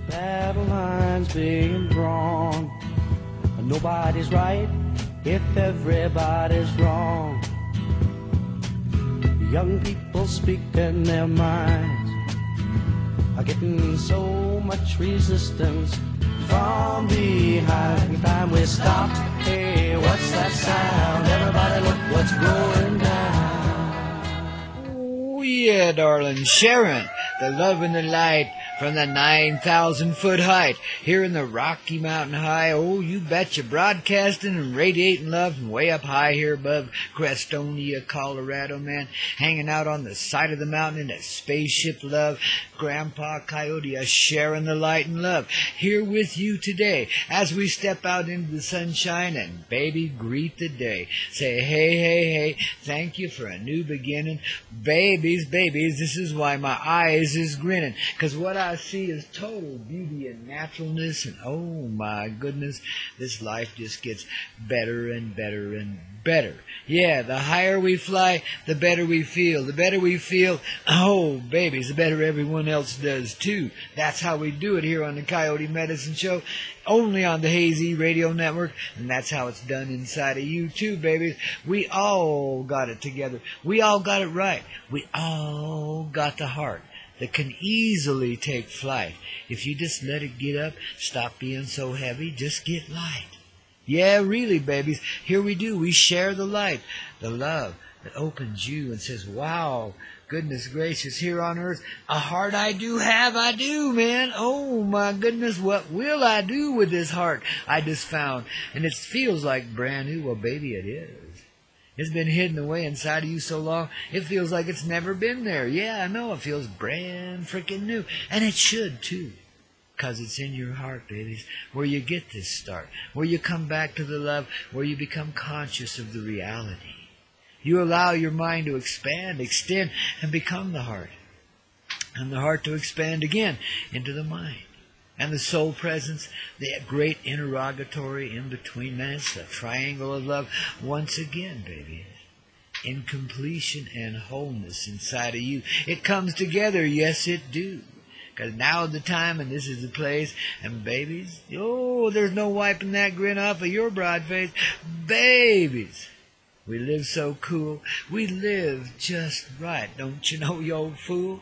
Battle lines being drawn. Nobody's right if everybody's wrong. Young people speaking their minds are getting so much resistance from behind. Every time we stop, hey, what's that sound? Everybody look what's going down. Oh yeah, darling, sharing the love and the light from the 9,000-foot height here in the Rocky Mountain High. Oh, you betcha, broadcasting and radiating love from way up high here above Crestonia, Colorado, man. Hanging out on the side of the mountain in that spaceship love. Grandpaw Koyote, sharing the light and love here with you today as we step out into the sunshine and, baby, greet the day. Say, hey, hey, hey, thank you for a new beginning. Babies, this is why my eyes is grinning, 'cause what I see is total beauty and naturalness, and oh my goodness, this life just gets better and better and better. Yeah, the higher we fly, the better we feel. The better we feel, oh babies, the better everyone else does too. That's how we do it here on the Koyote Medicine Show, only on the Hazy Radio Network, and that's how it's done inside of you too, babies. We all got it together. We all got it right. We all got the heart that can easily take flight. If you just let it get up, stop being so heavy, just get light. Yeah, really, babies, here we do. We share the light, the love that opens you and says, wow, goodness gracious, here on earth, a heart I do have, I do, man. Oh, my goodness, what will I do with this heart I just found? And it feels like brand new. Well, baby, it is. It's been hidden away inside of you so long, it feels like it's never been there. Yeah, I know, it feels brand freaking new. And it should, too. 'Cause it's in your heart, babies, where you get this start, where you come back to the love, where you become conscious of the reality. You allow your mind to expand, extend, and become the heart. And the heart to expand again into the mind. And the soul presence, the great interrogatory in between that, the triangle of love, once again, babies. In completion and wholeness inside of you. It comes together, yes it do. 'Cause now the time and this is the place. And babies, oh, there's no wiping that grin off of your broad face. Babies, we live so cool. We live just right. Don't you know, you old fool?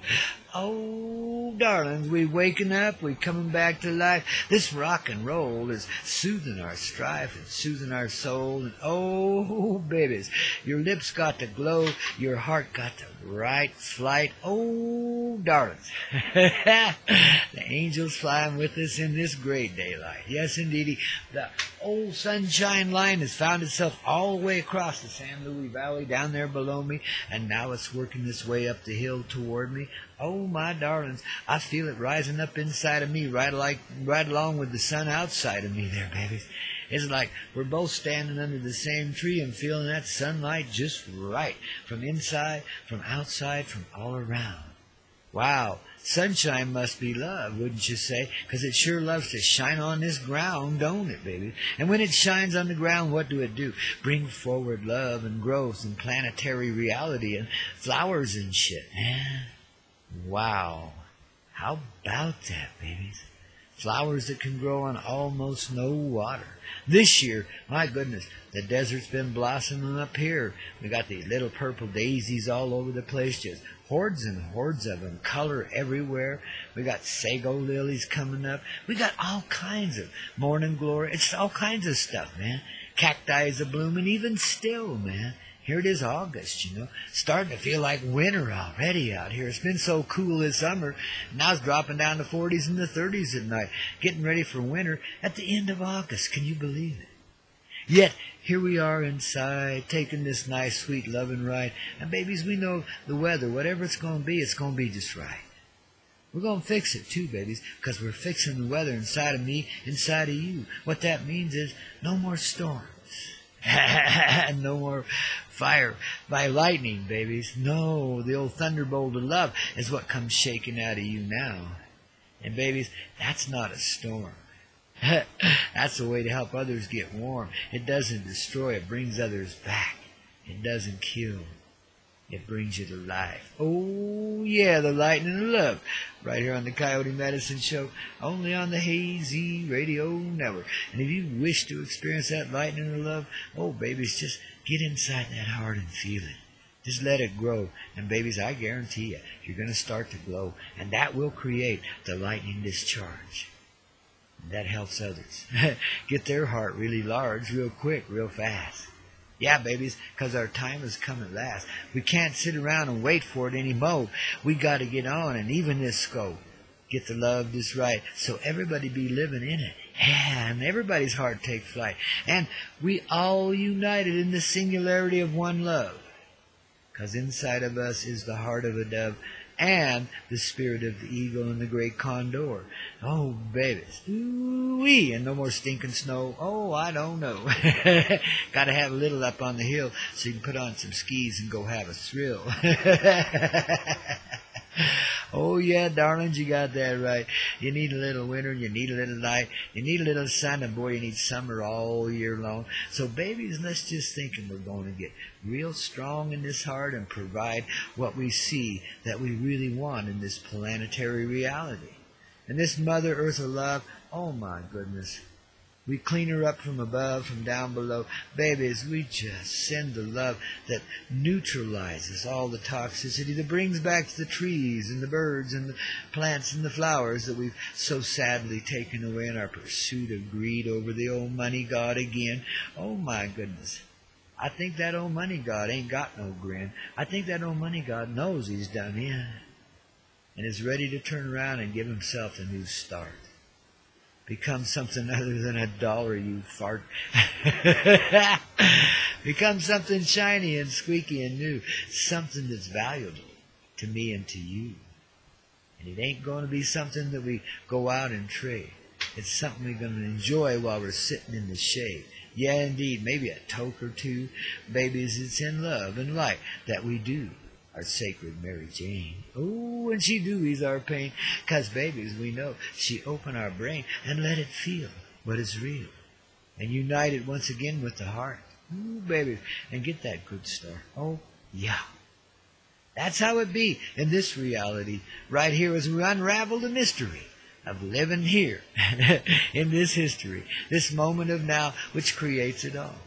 Oh, darlings, we waking up, we coming back to life. This rock and roll is soothing our strife and soothing our soul. And oh, babies, your lips got to glow, your heart got the right flight. Oh, darlings, the angels flying with us in this great daylight. Yes, indeedy, the old sunshine line has found itself all the way across the San Luis Valley down there below me, and now it's working its way up the hill toward me. Oh, my darlings, I feel it rising up inside of me right along with the sun outside of me there, babies. It's like we're both standing under the same tree and feeling that sunlight just right, from inside, from outside, from all around. Wow, sunshine must be love, wouldn't you say? 'Cause it sure loves to shine on this ground, don't it, baby? And when it shines on the ground, what do it do? Bring forward love and growth and planetary reality and flowers and shit, man. Wow. How about that, babies? Flowers that can grow on almost no water. This year, my goodness, the desert's been blossoming up here. We got these little purple daisies all over the place, just hordes and hordes of them, color everywhere. We got sago lilies coming up. We got all kinds of morning glory. It's all kinds of stuff, man. Cacti is a-blooming even still, man. Here it is August, you know. Starting to feel like winter already out here. It's been so cool this summer. Now it's dropping down to 40s and the 30s at night. Getting ready for winter at the end of August. Can you believe it? Yet, here we are inside, taking this nice, sweet, loving ride. And babies, we know the weather, whatever it's going to be just right. We're going to fix it too, babies, because we're fixing the weather inside of me, inside of you. What that means is no more storms. No more fire by lightning, babies. No, the old thunderbolt of love is what comes shaking out of you now. And babies, that's not a storm. That's a way to help others get warm. It doesn't destroy, it brings others back. It doesn't kill. It brings you to life. Oh, yeah, the lightning of love. Right here on the Coyote Medicine Show, only on the Hazy Radio Network. And if you wish to experience that lightning of love, oh, babies, just get inside that heart and feel it. Just let it grow. And, babies, I guarantee you, you're going to start to glow. And that will create the lightning discharge. And that helps others get their heart really large, real quick, real fast. Yeah, babies, because our time has come at last. We can't sit around and wait for it anymore. We got to get on and even this go. Get the love just right so everybody be living in it. Yeah, and everybody's heart take flight. And we all united in the singularity of one love. Because inside of us is the heart of a dove and the spirit of the eagle and the great condor. Oh, babies. Ooh-wee. And no more stinking snow. Oh, I don't know. Got to have a little up on the hill so you can put on some skis and go have a thrill. Oh, yeah, darlings, you got that right. You need a little winter, you need a little light, you need a little sun, and boy, you need summer all year long. So, babies, let's just think we're going to get real strong in this heart and provide what we see that we really want in this planetary reality. And this Mother Earth of love, oh my goodness. We clean her up from above, from down below. Babies, we just send the love that neutralizes all the toxicity, that brings back the trees and the birds and the plants and the flowers that we've so sadly taken away in our pursuit of greed over the old money god again. Oh, my goodness. I think that old money god ain't got no grin. I think that old money god knows he's done in and is ready to turn around and give himself a new start. Become something other than a dollar, you fart. Become something shiny and squeaky and new. Something that's valuable to me and to you. And it ain't going to be something that we go out and trade. It's something we're going to enjoy while we're sitting in the shade. Yeah, indeed, maybe a toke or two. Babies, it's in love and light that we do our sacred Mary Jane. Oh, and she do ease our pain, 'cause babies, we know she open our brain and let it feel what is real, and unite it once again with the heart. Ooh, babies, and get that good start. Oh, yeah. That's how it be in this reality, right here as we unravel the mystery of living here in this history, this moment of now which creates it all.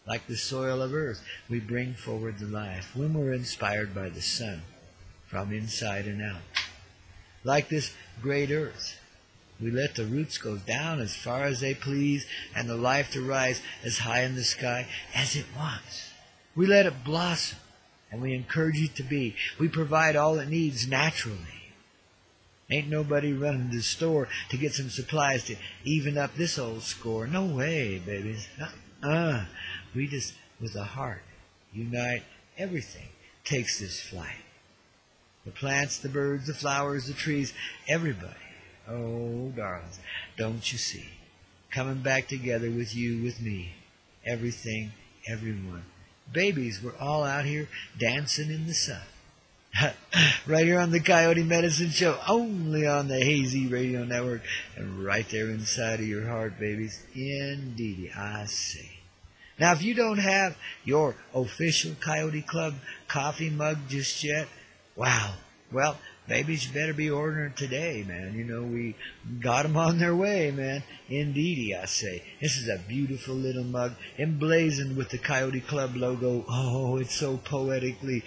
Like the soil of earth, we bring forward the life when we're inspired by the sun from inside and out. Like this great earth, we let the roots go down as far as they please and the life to rise as high in the sky as it wants. We let it blossom and we encourage it to be. We provide all it needs naturally. Ain't nobody running to the store to get some supplies to even up this old score. No way, babies. We just, with the heart, unite everything, takes this flight. The plants, the birds, the flowers, the trees, everybody. Oh, darlings, don't you see? Coming back together with you, with me. Everything, everyone. Babies, we're all out here dancing in the sun. Right here on the Coyote Medicine Show, only on the Hazy Radio Network, and right there inside of your heart, babies. Indeedy, I say. Now, if you don't have your official Coyote Klub coffee mug just yet, wow, well, babies, you better be ordering today, man. You know, we got them on their way, man. Indeedy, I say. This is a beautiful little mug emblazoned with the Coyote Klub logo. Oh, it's so poetically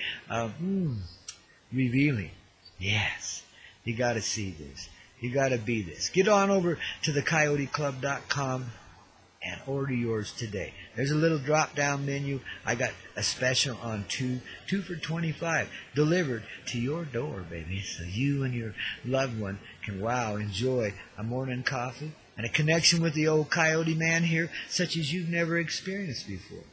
revealing. Yes, you got to see this. You got to be this. Get on over to thecoyoteclub.com and order yours today. There's a little drop-down menu. I got a special on two for $25, delivered to your door, baby, so you and your loved one can, wow, enjoy a morning coffee and a connection with the old Coyote man here, such as you've never experienced before.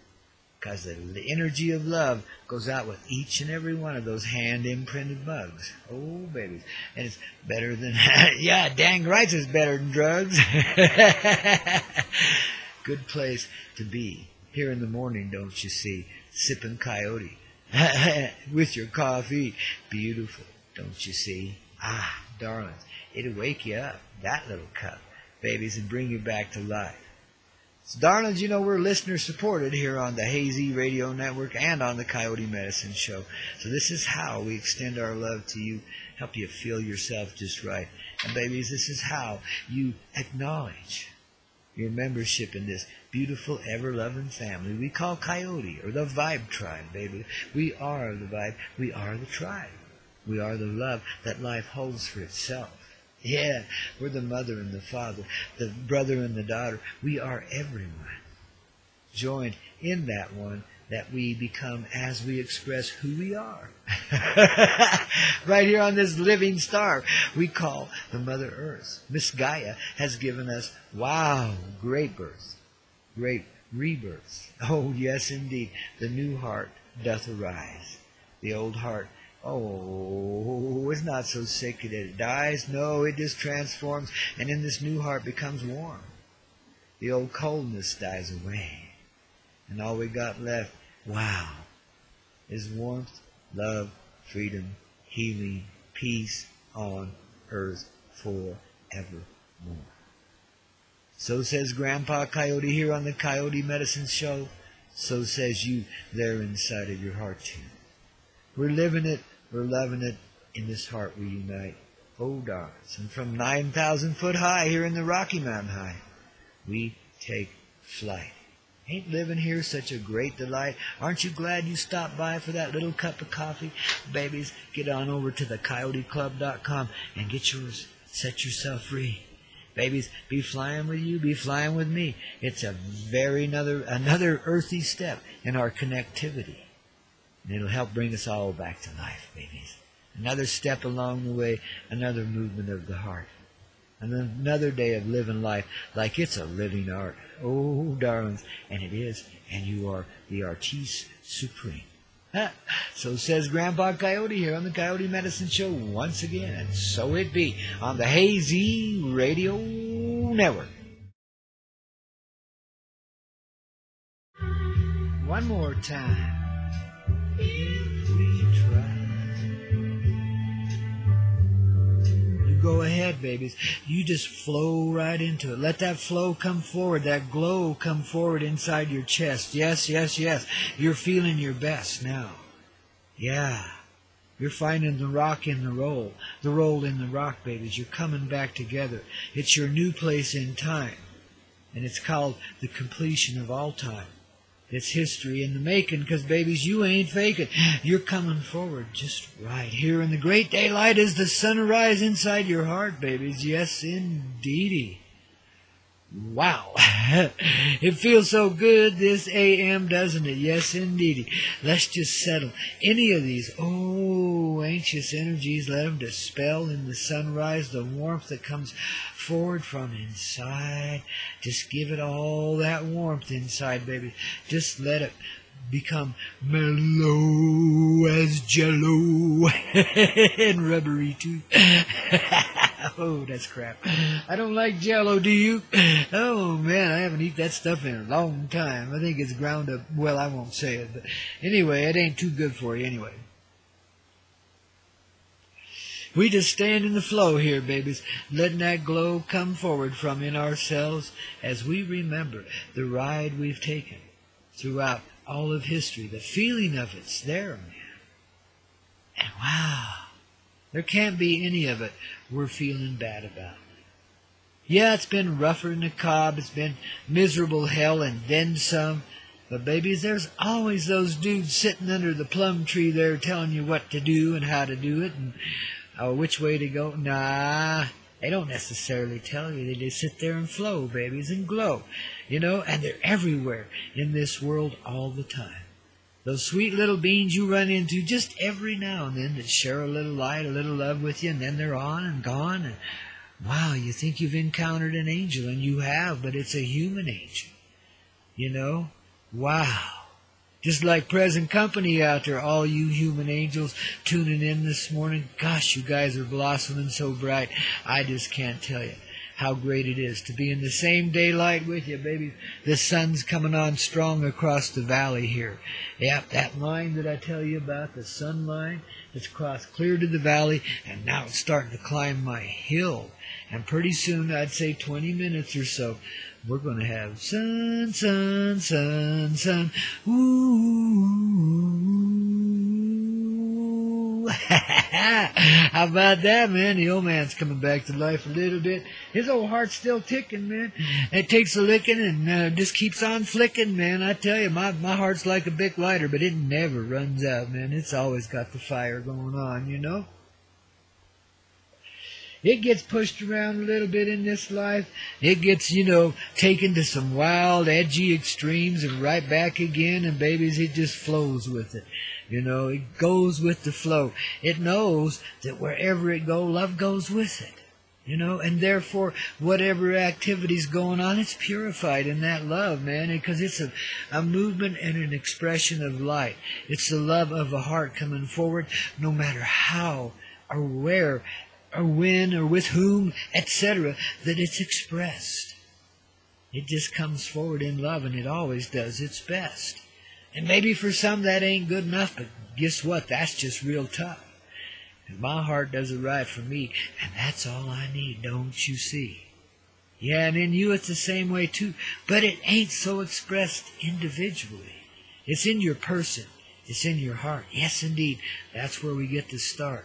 Because the energy of love goes out with each and every one of those hand-imprinted mugs. Oh, babies. And it's better than, yeah, dang right it's better than drugs. Good place to be. Here in the morning, don't you see? Sipping Coyote. With your coffee. Beautiful, don't you see? Ah, darlings, it'll wake you up, that little cup, babies, and bring you back to life. So, darlings, you know we're listener-supported here on the Hazy Radio Network and on the Coyote Medicine Show. So this is how we extend our love to you, help you feel yourself just right. And, babies, this is how you acknowledge your membership in this beautiful, ever-loving family we call Coyote, or the Vibe Tribe, baby. We are the Vibe. We are the tribe. We are the love that life holds for itself. Yeah, we're the mother and the father, the brother and the daughter. We are everyone, joined in that one that we become as we express who we are. Right here on this living star we call the Mother Earth. Miss Gaia has given us, wow, great births, great rebirths. Oh, yes, indeed. The new heart doth arise. The old heart, oh, it's not so sick that it dies. No, it just transforms, and in this new heart becomes warm. The old coldness dies away. And all we got left, wow, is warmth, love, freedom, healing, peace on earth forevermore. So says Grandpa Koyote here on the Coyote Medicine Show. So says you there inside of your heart too. We're living it, we're loving it, in this heart we unite. Oh, darlings, and from 9,000 foot high here in the Rocky Mountain High, we take flight. Ain't living here such a great delight? Aren't you glad you stopped by for that little cup of coffee? Babies, get on over to the CoyoteClub.com and get yours. Set yourself free. Babies, be flying with you, be flying with me. It's a another earthy step in our connectivity. And it'll help bring us all back to life, babies. Another step along the way, another movement of the heart. And another day of living life like it's a living art. Oh, darlings, and it is, and you are the artiste supreme. So says Grandpa Koyote here on the Coyote Medicine Show once again, and so it be on the Hazy Radio Network. One more time. If we try. Go ahead, babies. You just flow right into it. Let that flow come forward, that glow come forward inside your chest. Yes, yes, yes. You're feeling your best now. Yeah. You're finding the rock in the roll in the rock, babies. You're coming back together. It's your new place in time. And it's called the completion of all time. It's history in the making, because, babies, you ain't faking. You're coming forward just right. Here in the great daylight is the sunrise inside your heart, babies. Yes, indeedy. Wow. It feels so good this AM, doesn't it? Yes, indeedy. Let's just settle any of these, anxious energies. Let them dispel in the sunrise, the warmth that comes forward from inside. Just give it all that warmth inside, baby. Just let it become mellow as jello and rubbery too. Oh, that's crap. I don't like jello, do you? Oh, man, I haven't eaten that stuff in a long time. I think it's ground up. Well, I won't say it, but anyway, it ain't too good for you anyway. We just stand in the flow here, babies, letting that glow come forward from in ourselves as we remember the ride we've taken throughout all of history. The feeling of it's there, man. And wow, there can't be any of it we're feeling bad about. Yeah, it's been rougher than a cob. It's been miserable hell and then some. But, babies, there's always those dudes sitting under the plum tree there telling you what to do and how to do it and which way to go. Nah, they don't necessarily tell you. They just sit there and flow, babies, and glow. And they're everywhere in this world all the time. Those sweet little beings you run into just every now and then that share a little light, a little love with you, and then they're on and gone. And wow, you think you've encountered an angel, and you have, but it's a human angel. Wow. Just like present company out there, all you human angels tuning in this morning. Gosh, you guys are blossoming so bright. I just can't tell you how great it is to be in the same daylight with you, baby. The sun's coming on strong across the valley here. Yep, that line that I tell you about, the sun line, it's crossed clear to the valley, and now it's starting to climb my hill. And pretty soon, I'd say 20 minutes or so, We're going to have sun, sun, sun, sun. Ooh. How about that, man? The old man's coming back to life a little bit. His old heart's still ticking, man. It takes a licking and just keeps on flicking, man. I tell you, my heart's like a big lighter, but it never runs out, man. It's always got the fire going on, you know? It gets pushed around a little bit in this life. It gets, taken to some wild, edgy extremes and right back again. And babies, it just flows with it. It goes with the flow. It knows that wherever it goes, love goes with it. And therefore, whatever activity's going on, it's purified in that love, man, because it's a movement and an expression of light. It's the love of a heart coming forward, no matter how or where or when or with whom, etc., that it's expressed. It just comes forward in love, and it always does its best. And maybe for some that ain't good enough, but guess what? That's just real tough. And my heart does it right for me, and that's all I need, don't you see? Yeah, and in you it's the same way too, but it ain't so expressed individually. It's in your person. It's in your heart. Yes, indeed. That's where we get to start.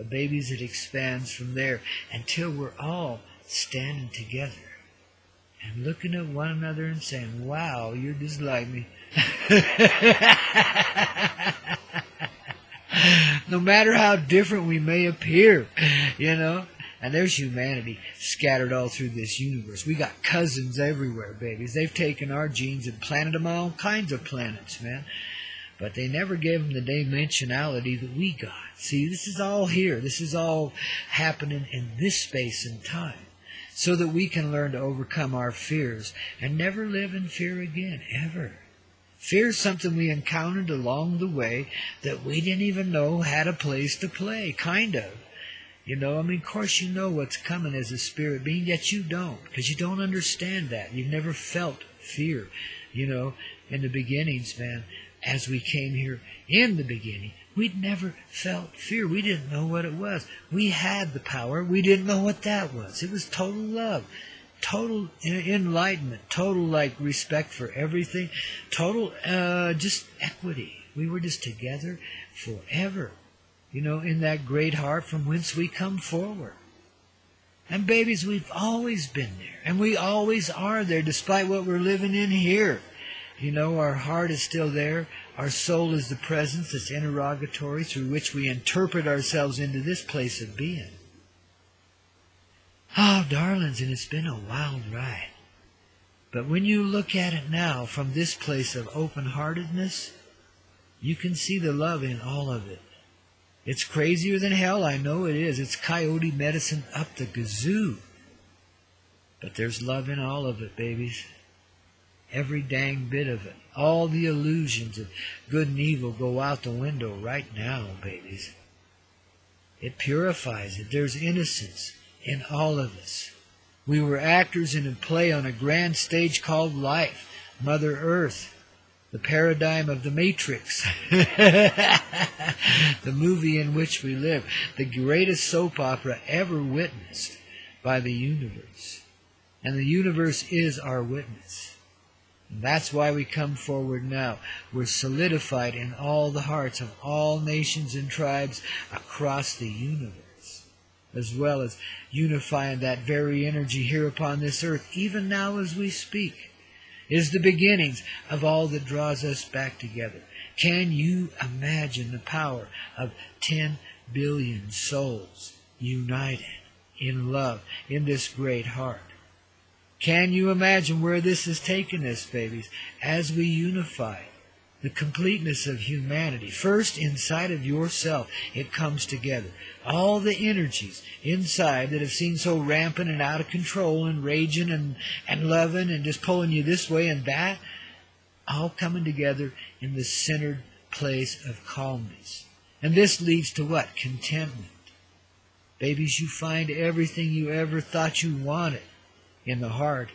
Babies, it expands from there until we're all standing together and looking at one another and saying, wow, you're just like me. No matter how different we may appear, And there's humanity scattered all through this universe. We got cousins everywhere, babies. They've taken our genes and planted them on all kinds of planets, man. But they never gave them the dimensionality that we got. See, this is all here. This is all happening in this space and time, so that we can learn to overcome our fears and never live in fear again, ever. Fear is something we encountered along the way that we didn't even know had a place to play, kind of. Of course you know what's coming as a spirit being, yet you don't, because you don't understand that. You've never felt fear, in the beginnings, man. As we came here in the beginning, we'd never felt fear. We didn't know what it was. We had the power. We didn't know what that was. It was total love, total enlightenment, total respect for everything, total just equity. We were just together forever, in that great heart from whence we come forward. And babies, we've always been there, and we always are there despite what we're living in here. Our heart is still there. Our soul is the presence that's interrogatory through which we interpret ourselves into this place of being. Oh, darlings, and it's been a wild ride. But when you look at it now from this place of open-heartedness, you can see the love in all of it. It's crazier than hell, I know it is. It's Koyote medicine up the gazoo. But there's love in all of it, babies. Every dang bit of it. All the illusions of good and evil go out the window right now, babies. It purifies it. There's innocence in all of us. We were actors in a play on a grand stage called life, Mother Earth, the paradigm of the Matrix, the movie in which we live, the greatest soap opera ever witnessed by the universe. And the universe is our witness. And that's why we come forward now. We're solidified in all the hearts of all nations and tribes across the universe, as well as unifying that very energy here upon this earth, even now as we speak, is the beginnings of all that draws us back together. Can you imagine the power of 10 billion souls united in love in this great heart? Can you imagine where this has taken us, babies, as we unify the completeness of humanity? First, inside of yourself, it comes together. All the energies inside that have seemed so rampant and out of control and raging and loving and just pulling you this way and that, all coming together in the centered place of calmness. And this leads to what? Contentment. Babies, you find everything you ever thought you wanted in the heart,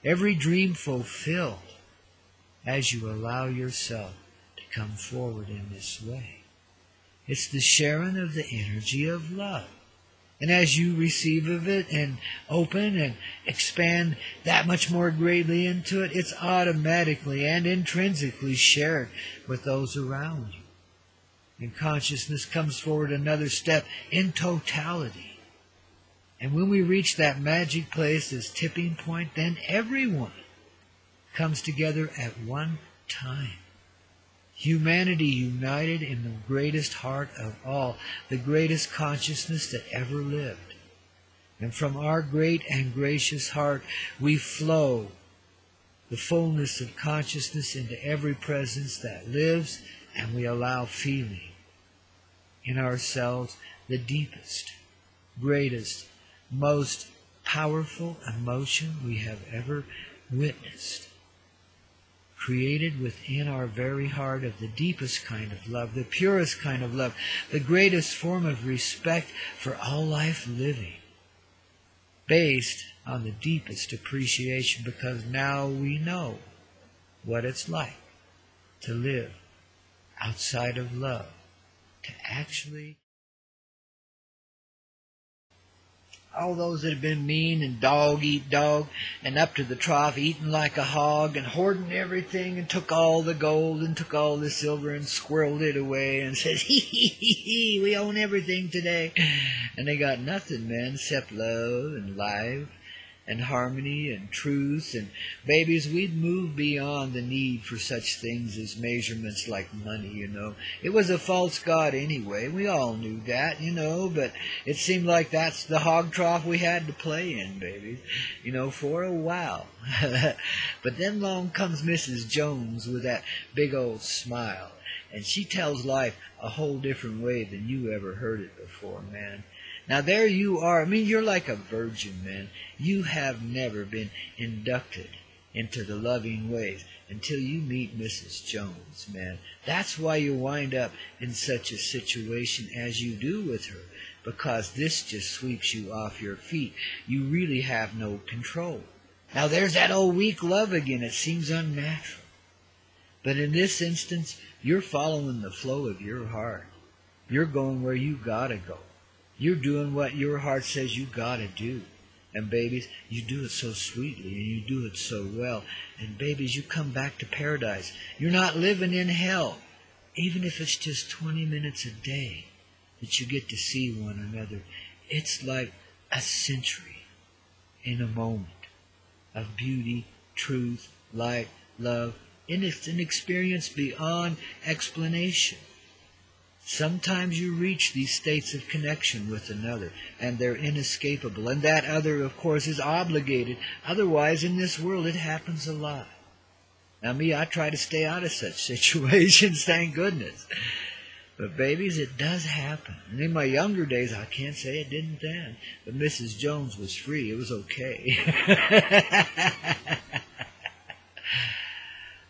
every dream fulfilled, as you allow yourself to come forward in this way. It's the sharing of the energy of love. And as you receive of it and open and expand that much more greatly into it, it's automatically and intrinsically shared with those around you. And consciousness comes forward another step in totality. And when we reach that magic place, this tipping point, then everyone comes together at one time. Humanity united in the greatest heart of all, the greatest consciousness that ever lived. And from our great and gracious heart we flow the fullness of consciousness into every presence that lives, and we allow feeling in ourselves the deepest, greatest, most powerful emotion we have ever witnessed. Created within our very heart of the deepest kind of love, the purest kind of love, the greatest form of respect for all life living, based on the deepest appreciation, because now we know what it's like to live outside of love, to actually... All those that have been mean and dog eat dog and up to the trough eating like a hog and hoarding everything and took all the gold and took all the silver and squirreled it away and says, hee, we own everything today. And they got nothing, man, except love and life and harmony and truth. And babies, we'd move beyond the need for such things as measurements like money, you know. It was a false god anyway. We all knew that, you know, but it seemed like that's the hog trough we had to play in, babies, you know, for a while. But then along comes Mrs. Jones with that big old smile, and she tells life a whole different way than you ever heard it before, man. Now there you are. I mean, you're like a virgin, man. You have never been inducted into the loving ways until you meet Mrs. Jones, man. That's why you wind up in such a situation as you do with her, because this just sweeps you off your feet. You really have no control. Now there's that old weak love again. It seems unnatural. But in this instance, you're following the flow of your heart. You're going where you gotta go. You're doing what your heart says you gotta do. And babies, you do it so sweetly and you do it so well. And babies, you come back to paradise. You're not living in hell. Even if it's just 20 minutes a day that you get to see one another, it's like a century in a moment of beauty, truth, light, love. And it's an experience beyond explanation. Sometimes you reach these states of connection with another, and they're inescapable. And that other, of course, is obligated. Otherwise, in this world, it happens a lot. Now, me, I try to stay out of such situations, thank goodness. But, babies, it does happen. And in my younger days, I can't say it didn't then. But Mrs. Jones was free. It was okay.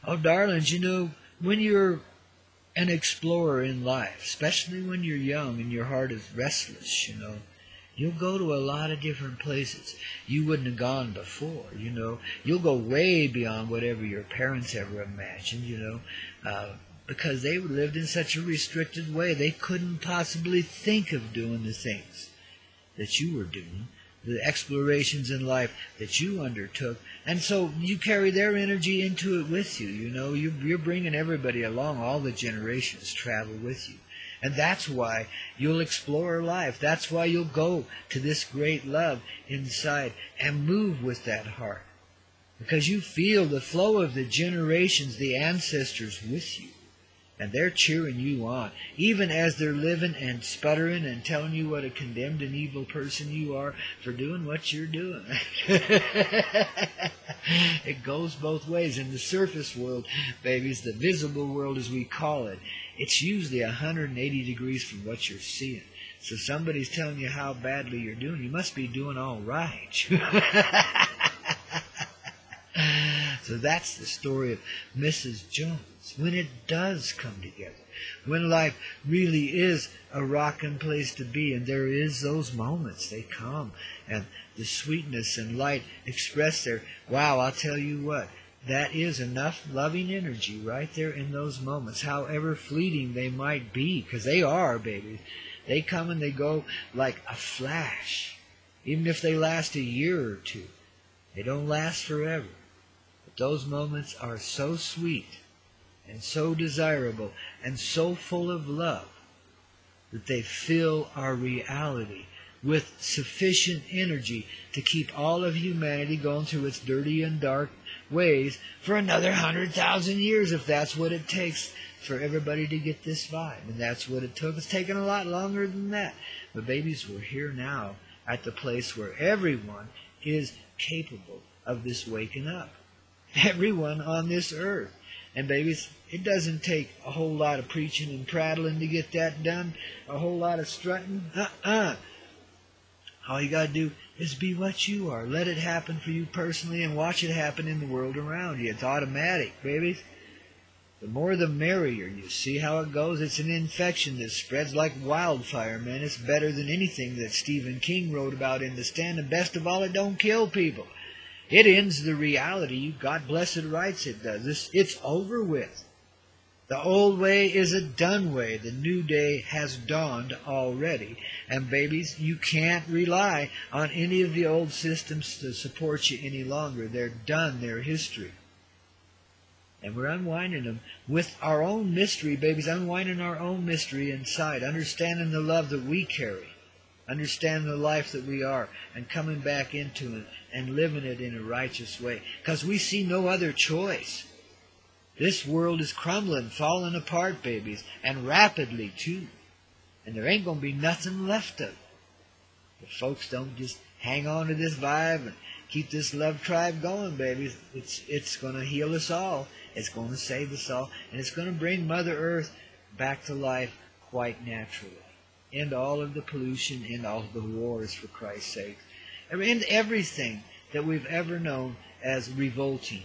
Oh, darlings, you know, when you're an explorer in life, especially when you're young and your heart is restless, you know, you'll go to a lot of different places you wouldn't have gone before, you know. You'll go way beyond whatever your parents ever imagined, you know, because they lived in such a restricted way. They couldn't possibly think of doing the things that you were doing, the explorations in life that you undertook. And so you carry their energy into it with you, you know. You're bringing everybody along. All the generations travel with you. And that's why you'll explore life. That's why you'll go to this great love inside and move with that heart. Because you feel the flow of the generations, the ancestors with you. And they're cheering you on, even as they're living and sputtering and telling you what a condemned and evil person you are for doing what you're doing. It goes both ways. In the surface world, babies, the visible world as we call it, it's usually 180 degrees from what you're seeing. So somebody's telling you how badly you're doing. You must be doing all right. So that's the story of Mrs. Jones. When it does come together, when life really is a rockin' place to be, and there is those moments, they come, and the sweetness and light expressed there. Wow, I'll tell you what, that is enough loving energy right there in those moments, however fleeting they might be, because they are, baby. They come and they go like a flash. Even if they last a year or two, they don't last forever. But those moments are so sweet and so desirable and so full of love that they fill our reality with sufficient energy to keep all of humanity going through its dirty and dark ways for another 100,000 years, if that's what it takes for everybody to get this vibe. And that's what it took. It's taken a lot longer than that. But babies, we're here now at the place where everyone is capable of this waking up. Everyone on this earth. And babies, it doesn't take a whole lot of preaching and prattling to get that done. A whole lot of strutting. All you got to do is be what you are. Let it happen for you personally and watch it happen in the world around you. It's automatic, babies. The more the merrier. You see how it goes? It's an infection that spreads like wildfire, man. It's better than anything that Stephen King wrote about in The Stand. And best of all, it don't kill people. It ends the reality. You got blessed rights it does. It's over with. The old way is a done way. The new day has dawned already. And babies, you can't rely on any of the old systems to support you any longer. They're done. They're history. And we're unwinding them with our own mystery, babies, unwinding our own mystery inside, understanding the love that we carry, understanding the life that we are, and coming back into it and living it in a righteous way. Because we see no other choice. This world is crumbling, falling apart, babies, and rapidly, too. And there ain't going to be nothing left of it. If folks don't just hang on to this vibe and keep this love tribe going, babies, it's going to heal us all. It's going to save us all. And it's going to bring Mother Earth back to life quite naturally. End all of the pollution, end all of the wars, for Christ's sake. End everything that we've ever known as revolting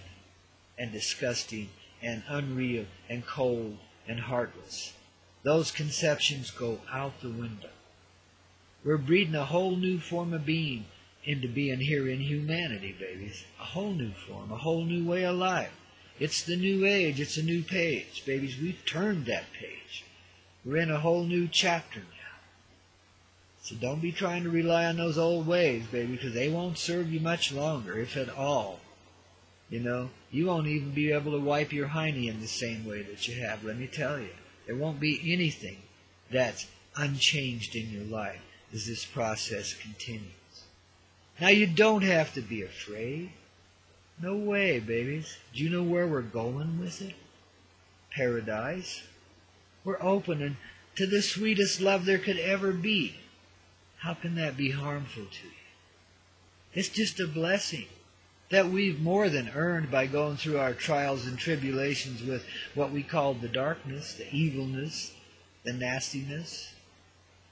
and disgusting and unreal and cold and heartless. Those conceptions go out the window. We're breeding a whole new form of being into being here in humanity, babies. A whole new form, a whole new way of life. It's the new age. It's a new page, babies. We've turned that page. We're in a whole new chapter now. So don't be trying to rely on those old ways, baby, because they won't serve you much longer, if at all. You know, you won't even be able to wipe your hiney in the same way that you have, let me tell you. There won't be anything that's unchanged in your life as this process continues. Now, you don't have to be afraid. No way, babies. Do you know where we're going with it? Paradise. We're opening to the sweetest love there could ever be. How can that be harmful to you? It's just a blessing that we've more than earned by going through our trials and tribulations with what we call the darkness, the evilness, the nastiness.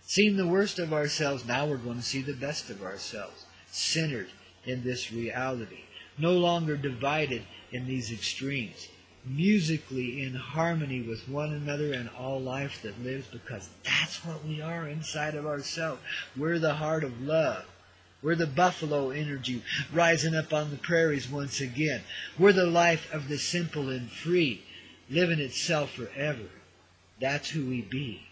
Seeing the worst of ourselves, now we're going to see the best of ourselves, centered in this reality, no longer divided in these extremes, musically in harmony with one another and all life that lives, because that's what we are inside of ourselves. We're the heart of love. We're the buffalo energy rising up on the prairies once again. We're the life of the simple and free, living itself forever. That's who we be.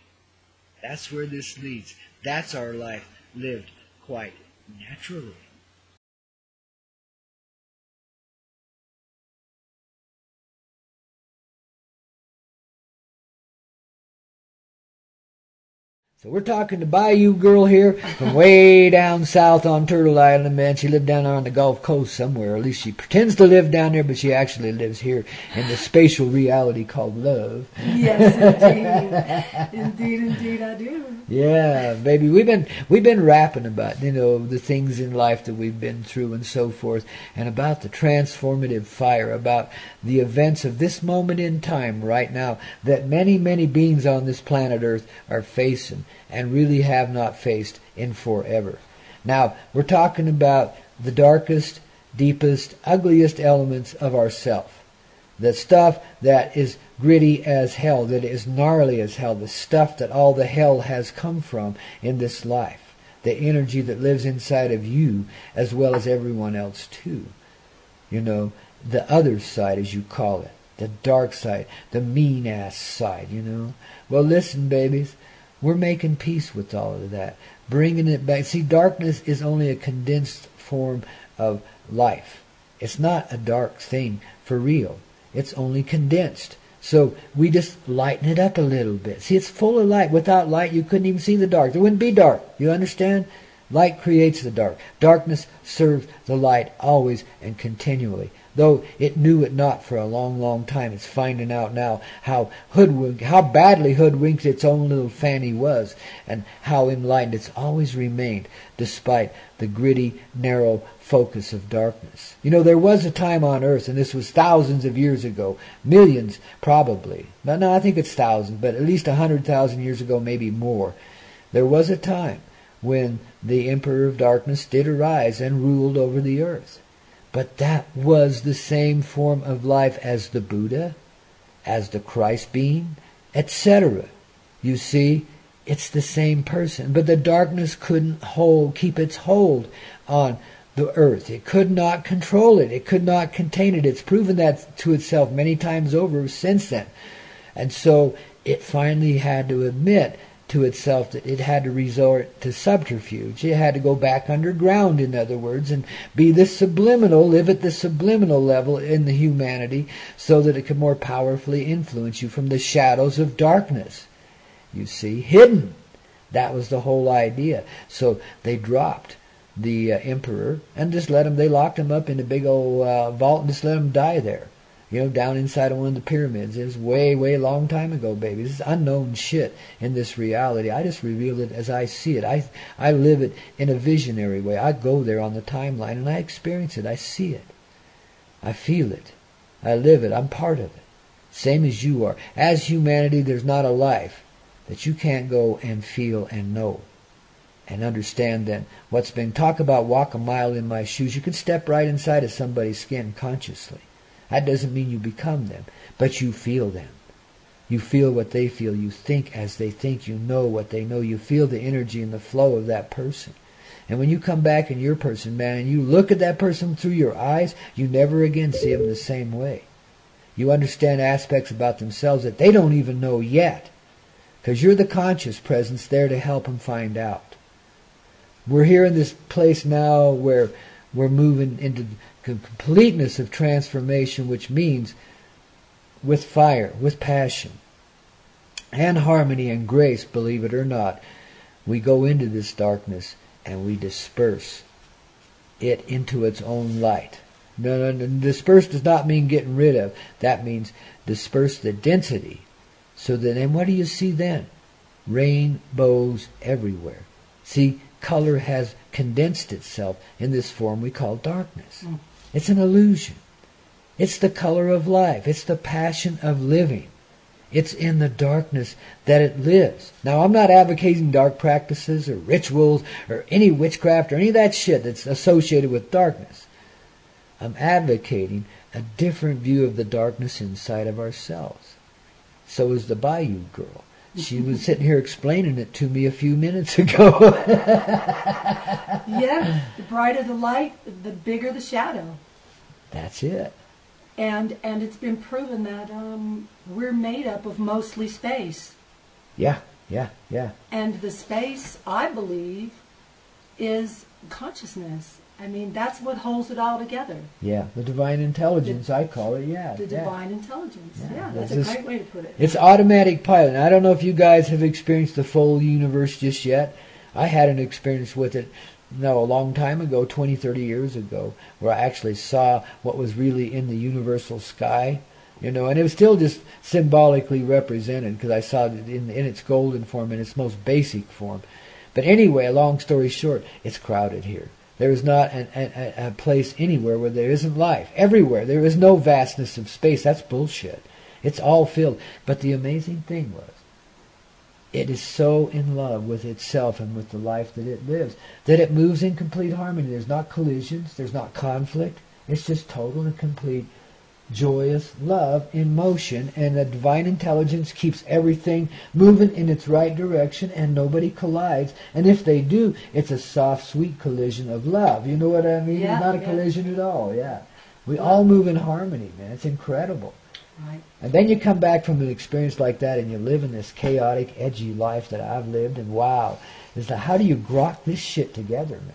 That's where this leads. That's our life lived quite naturally. So we're talking to Bayou Girl here from way down south on Turtle Island, man. She lived down there on the Gulf Coast somewhere. Or at least she pretends to live down there, but she actually lives here in the spatial reality called love. Yes, indeed. Indeed, I do. Yeah, baby. We've been rapping about, the things in life that we've been through and so forth, and about the transformative fire, about the events of this moment in time right now that many, many beings on this planet Earth are facing and really have not faced in forever. Now, we're talking about the darkest, deepest, ugliest elements of ourself. The stuff that is gritty as hell, that is gnarly as hell, the stuff that all the hell has come from in this life. The energy that lives inside of you as well as everyone else too. The other side, as you call it. The dark side, the mean-ass side, Well, listen, babies. We're making peace with all of that, bringing it back. See, darkness is only a condensed form of life. It's not a dark thing for real. It's only condensed. So we just lighten it up a little bit. See, it's full of light. Without light, you couldn't even see the dark. There wouldn't be dark. You understand? Light creates the dark. Darkness serves the light always and continually. Though it knew it not for a long, long time, it's finding out now how badly hoodwinked its own little Fanny was, and how enlightened it's always remained, despite the gritty, narrow focus of darkness. You know, there was a time on Earth, and this was thousands of years ago, millions probably. No, I think it's thousands, but at least 100,000 years ago, maybe more. There was a time when the Emperor of Darkness did arise and ruled over the earth. But that was the same form of life as the Buddha, as the Christ being, etc. You see, it's the same person. But the darkness couldn't keep its hold on the earth. It could not control it. It could not contain it. It's proven that to itself many times over since then. And so it finally had to admit to itself that it had to resort to subterfuge. It had to go back underground, in other words, and be this subliminal, live at the subliminal level in the humanity, so that it could more powerfully influence you from the shadows of darkness. You see, hidden. That was the whole idea. So they dropped the emperor and just they locked him up in a big old vault and just let him die there. You know, down inside of one of the pyramids. It was way, way long time ago, baby. This is unknown shit in this reality. I just reveal it as I see it. I live it in a visionary way. I go there on the timeline and I experience it. I see it. I feel it. I live it. I'm part of it. Same as you are. As humanity, there's not a life that you can't go and feel and know and understand then what's been. Talk about walk a mile in my shoes. You can step right inside of somebody's skin consciously. That doesn't mean you become them, but you feel them. You feel what they feel. You think as they think. You know what they know. You feel the energy and the flow of that person. And when you come back in your person, man, and you look at that person through your eyes, you never again see them the same way. You understand aspects about themselves that they don't even know yet, because you're the conscious presence there to help them find out. We're here in this place now where we're moving into completeness of transformation, which means with fire, with passion, and harmony and grace, believe it or not, we go into this darkness and we disperse it into its own light. No, disperse does not mean getting rid of. That means disperse the density. So then what do you see then? Rainbows everywhere. See, color has condensed itself in this form we call darkness. It's an illusion. It's the color of life. It's the passion of living. It's in the darkness that it lives. Now, I'm not advocating dark practices or rituals or any witchcraft or any of that shit that's associated with darkness. I'm advocating a different view of the darkness inside of ourselves. So is the Bayou girl. She was sitting here explaining it to me a few minutes ago. Yeah, the brighter the light, the bigger the shadow. That's it. And it's been proven that we're made up of mostly space. Yeah. And the space, I believe, is consciousness. I mean, that's what holds it all together. Yeah, the divine intelligence, I call it, yeah. The divine intelligence, yeah. That's a great way to put it. It's automatic pilot. And I don't know if you guys have experienced the full universe just yet. I had an experience with it, a long time ago, 20, 30 years ago, where I actually saw what was really in the universal sky. And it was still just symbolically represented because I saw it in its golden form, in its most basic form. But anyway, long story short, it's crowded here. There is not a place anywhere where there isn't life. Everywhere. There is no vastness of space. That's bullshit. It's all filled. But the amazing thing was, it is so in love with itself and with the life that it lives, that it moves in complete harmony. There's not collisions. There's not conflict. It's just total and complete joyous love in motion, and the divine intelligence keeps everything moving in its right direction, and nobody collides. And if they do, it's a soft, sweet collision of love. You know what I mean? Yeah, Not a collision at all. Yeah, we all move in harmony, man. It's incredible. Right. And then you come back from an experience like that and you live in this chaotic, edgy life that I've lived, and wow, it's like, how do you grok this shit together, man?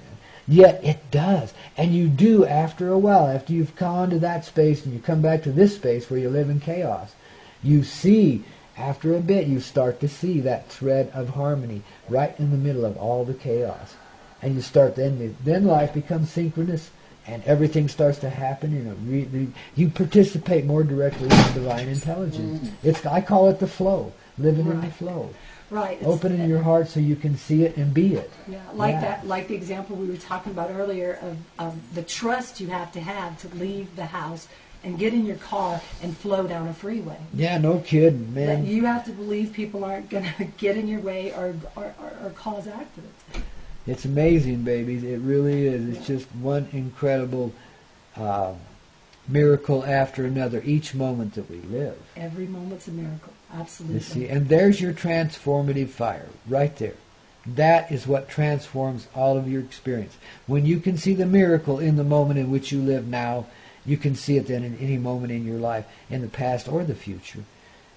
Yet it does. And you do after a while, after you've gone to that space and you come back to this space where you live in chaos. You see, after a bit, you start to see that thread of harmony right in the middle of all the chaos. And you start, then life becomes synchronous and everything starts to happen. You participate more directly in divine intelligence. I call it the flow, living in the flow. Right. Opening your heart so you can see it and be it. Yeah, that, like the example we were talking about earlier of the trust you have to leave the house and get in your car and flow down a freeway. Yeah, no kidding, man. That you have to believe people aren't going to get in your way or cause accidents. It's amazing, babies. It really is. It's just one incredible miracle after another, each moment that we live. Every moment's a miracle. Absolutely. You see, and there's your transformative fire, right there. That is what transforms all of your experience. When you can see the miracle in the moment in which you live now, you can see it then in any moment in your life, in the past or the future.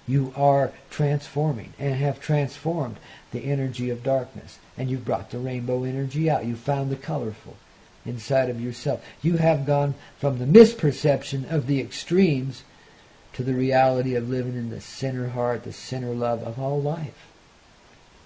You are transforming and have transformed the energy of darkness. And you've brought the rainbow energy out. You found the colorful inside of yourself. You have gone from the misperception of the extremes to the reality of living in the center heart, the center love of all life.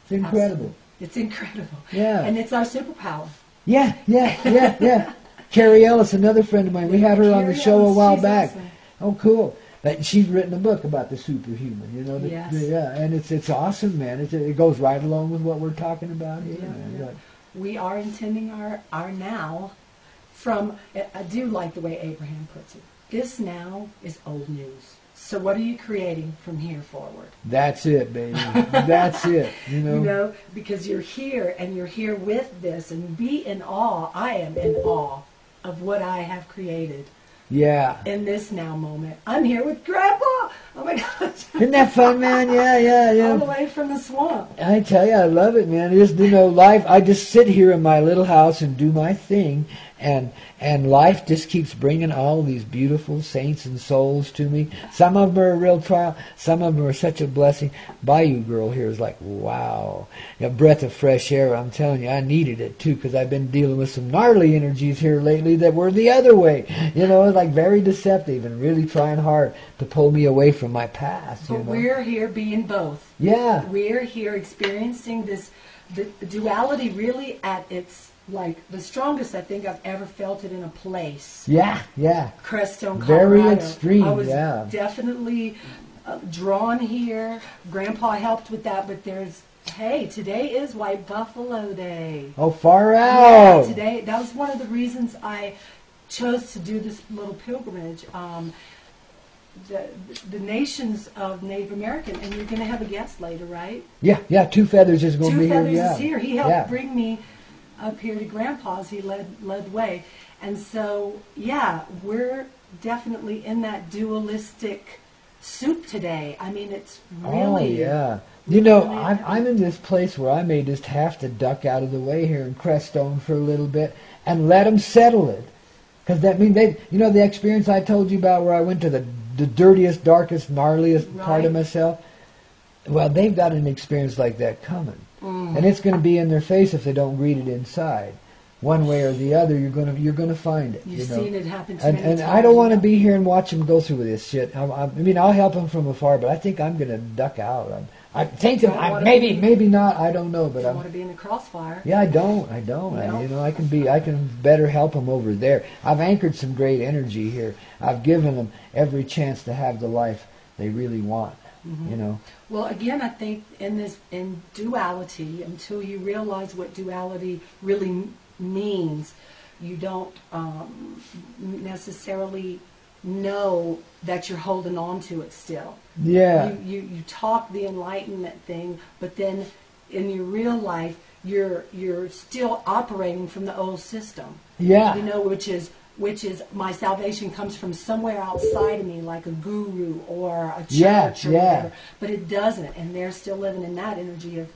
It's incredible. Absolutely. It's incredible. Yeah. And it's our superpower. Yeah. Carrie Ellis, another friend of mine, we had her on the show a while back. Awesome. Oh, cool. She's written a book about the superhuman, Yes. And it's awesome, man. It goes right along with what we're talking about here, man. Yeah. We are intending our now from, I do like the way Abraham puts it, this now is old news. So what are you creating from here forward? That's it, baby. That's it. Because you're here and you're here with this, and be in awe. I am in awe of what I have created. Yeah. In this now moment. I'm here with Grandpa. Oh my gosh. Isn't that fun, man? Yeah. All the way from the swamp. I tell you, I love it, man. Just, life, I just sit here in my little house and do my thing, and life just keeps bringing all these beautiful saints and souls to me. Some of them are a real trial. Some of them are such a blessing. Bayou Girl here is like, wow. A breath of fresh air. I'm telling you, I needed it, too, because I've been dealing with some gnarly energies here lately that were the other way. It's like very deceptive and really trying hard to pull me away from my past. But we're here being both. Yeah. We're here experiencing the duality really at its, like, the strongest I think I've ever felt it in a place. Yeah. Crestone, Colorado. Very extreme, I was definitely drawn here. Grandpa helped with that, but today is White Buffalo Day. Oh, far out. Yeah, today, that was one of the reasons I chose to do this little pilgrimage. The nations of Native American, and you're going to have a guest later, right? Yeah. Two Feathers is going to be here. Two Feathers is here. He helped bring me up here to Grandpa's. He led the way. And so, we're definitely in that dualistic soup today. I mean, it's really... Oh, yeah. I'm in this place where I may just have to duck out of the way here in Crestone for a little bit and let them settle it. Because that means the experience I told you about where I went to the dirtiest, darkest, gnarliest part of myself. Well, they've got an experience like that coming, and it's going to be in their face if they don't read it inside. One way or the other, you're going to find it. You've seen it happen to me. And I don't want to be here and watch them go through this shit. I'll help them from afar, but I think I'm going to duck out. I think maybe not. I don't know, but I want to be in the crossfire. Yeah, I don't. I can better help them over there. I've anchored some great energy here. I've given them every chance to have the life they really want. Mm-hmm. Well, again, I think in duality, until you realize what duality really means, you don't necessarily know that you're holding on to it still. Yeah. You talk the enlightenment thing, but then in your real life, you're still operating from the old system. Yeah. Which is my salvation comes from somewhere outside of me, like a guru or a church or whatever. But it doesn't, and they're still living in that energy of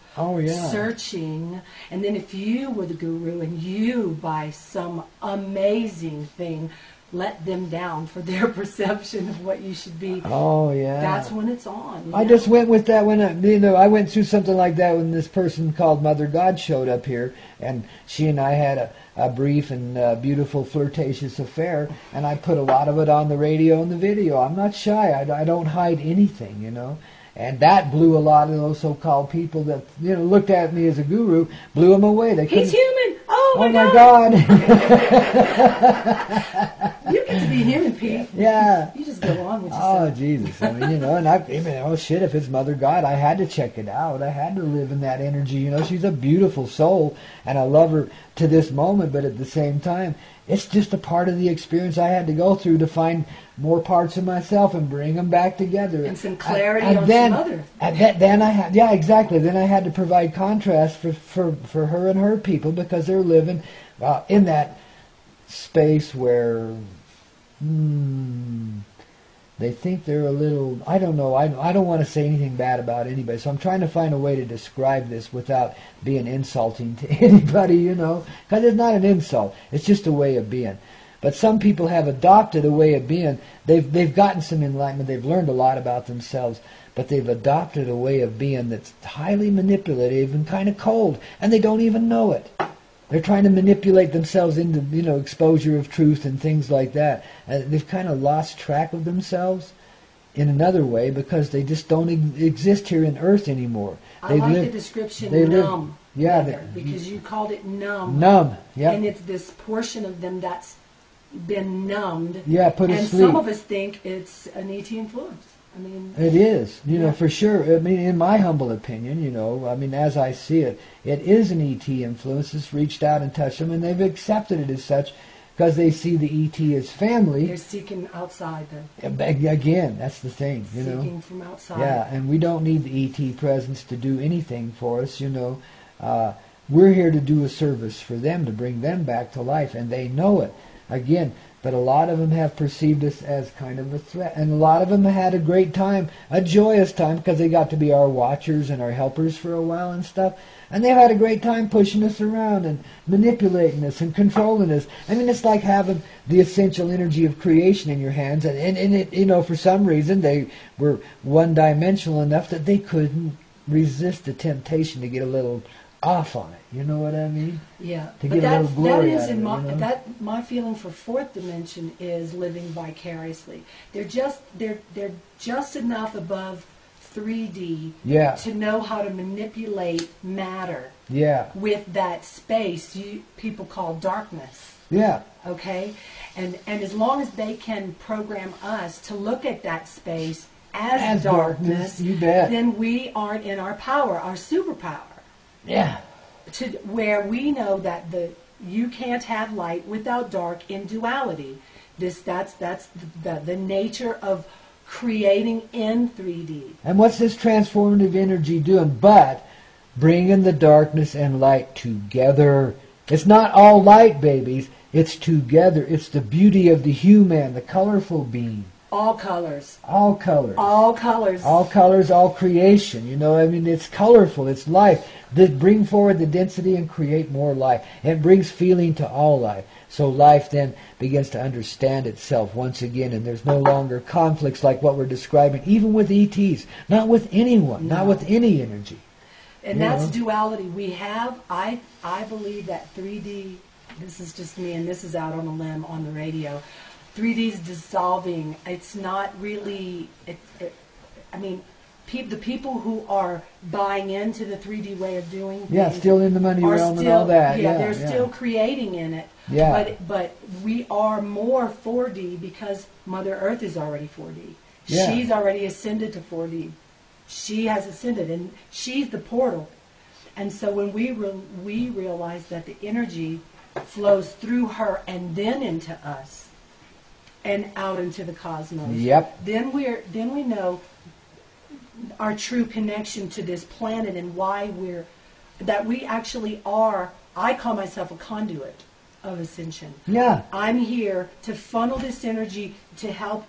searching. And then if you were the guru and you, by some amazing thing, let them down for their perception of what you should be. Oh, yeah. That's when it's on. I just went with that when I went through something like that when this person called Mother God showed up here, and she and I had a brief and beautiful flirtatious affair, and I put a lot of it on the radio and the video. I'm not shy. I don't hide anything, And that blew a lot of those so-called people that looked at me as a guru, blew them away. He's human. Oh my God! You get to be human, Pete. Yeah. You just go on with Oh yourself. Jesus! I mean, and shit! If it's Mother God, I had to check it out. I had to live in that energy. She's a beautiful soul, and I love her to this moment. But at the same time, it's just a part of the experience I had to go through to find more parts of myself and bring them back together. And some clarity and on then, some other. Then I had, yeah, exactly. Then I had to provide contrast for her and her people because they're living in that space where they think they're a little, I don't know, I don't want to say anything bad about anybody, so I'm trying to find a way to describe this without being insulting to anybody, because it's not an insult, it's just a way of being. But some people have adopted a way of being. They've gotten some enlightenment, they've learned a lot about themselves, but they've adopted a way of being that's highly manipulative and kind of cold, and they don't even know it. They're trying to manipulate themselves into, exposure of truth and things like that. They've kind of lost track of themselves in another way because they just don't exist here in Earth anymore. I like the description numb. Because you called it numb. Numb, yeah. And it's this portion of them that's been numbed. Yeah, put and asleep. some of us think it's an ET influence. I mean, it is, for sure. I mean, in my humble opinion, as I see it, it is an ET influence that's reached out and touched them, and they've accepted it as such because they see the ET as family. They're seeking outside then. Again, that's the thing, Seeking from outside. Yeah, and we don't need the ET presence to do anything for us, We're here to do a service for them, to bring them back to life, and they know it. Again, but a lot of them have perceived us as kind of a threat. And a lot of them had a great time, a joyous time, because they got to be our watchers and our helpers for a while and stuff. And they've had a great time pushing us around and manipulating us and controlling us. I mean, it's like having the essential energy of creation in your hands. And it, for some reason, they were one-dimensional enough that they couldn't resist the temptation to get a little off on it. You know what I mean? Yeah. To get a little glory out of it, my feeling for fourth dimension is living vicariously. They're just enough above 3D to know how to manipulate matter. Yeah. With that space people call darkness. Yeah. Okay? And as long as they can program us to look at that space as darkness, you bet. Then we aren't in our power, our superpower. Yeah. To where we know that you can't have light without dark in duality. That's the nature of creating in 3D. And what's this transformative energy doing? But bringing the darkness and light together. It's not all light, babies. It's together. It's the beauty of the human, the colorful being. All colors. All colors. All colors. All colors, all creation. It's colorful. It's life. Bring forward the density and create more life. It brings feeling to all life. So life then begins to understand itself once again, and there's no longer conflicts like what we're describing, even with ETs. Not with anyone. No. Not with any energy. And that's duality. We have, I believe that 3D, this is just me, and this is out on a limb on the radio, 3D is dissolving. It's not really, the people who are buying into the 3D way of doing things still in the money realm and all that. They're still creating in it. Yeah. But we are more 4D because Mother Earth is already 4D. Yeah. She's already ascended to 4D. She has ascended, and she's the portal. And so when we realize that the energy flows through her and then into us, and out into the cosmos. Yep. Then we know our true connection to this planet and why we actually are. I call myself a conduit of ascension. Yeah. I'm here to funnel this energy to help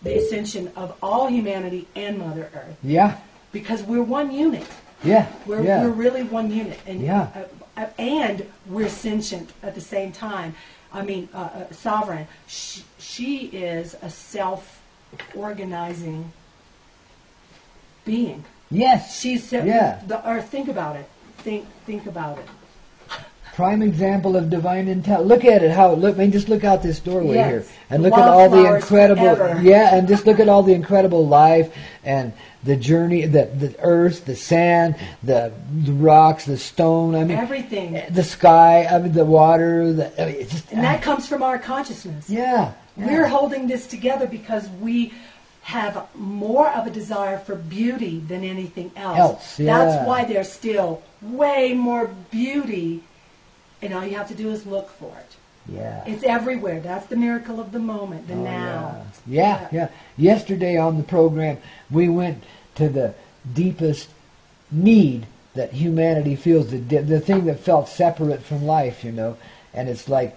the ascension of all humanity and Mother Earth. Yeah. Because we're one unit. Yeah. We're really one unit. And yeah. And we're sentient at the same time. sovereign. She is a self-organizing being. Yes. She's or think about it. Think about it. Prime example of divine intelligence. Look at it. Just look out this doorway here, and look at all the incredible. Forever. Yeah, and just look at all the incredible life and the journey, the earth, the sand, the rocks, the stone. I mean, everything. The sky. I mean, the water. And that comes from our consciousness. Yeah. We're holding this together because we have more of a desire for beauty than anything else. That's why there's still way more beauty. And all you have to do is look for it. Yeah. It's everywhere. That's the miracle of the moment, the now. Yeah. Yesterday on the program, we went to the deepest need that humanity feels, the thing that felt separate from life, and it's like,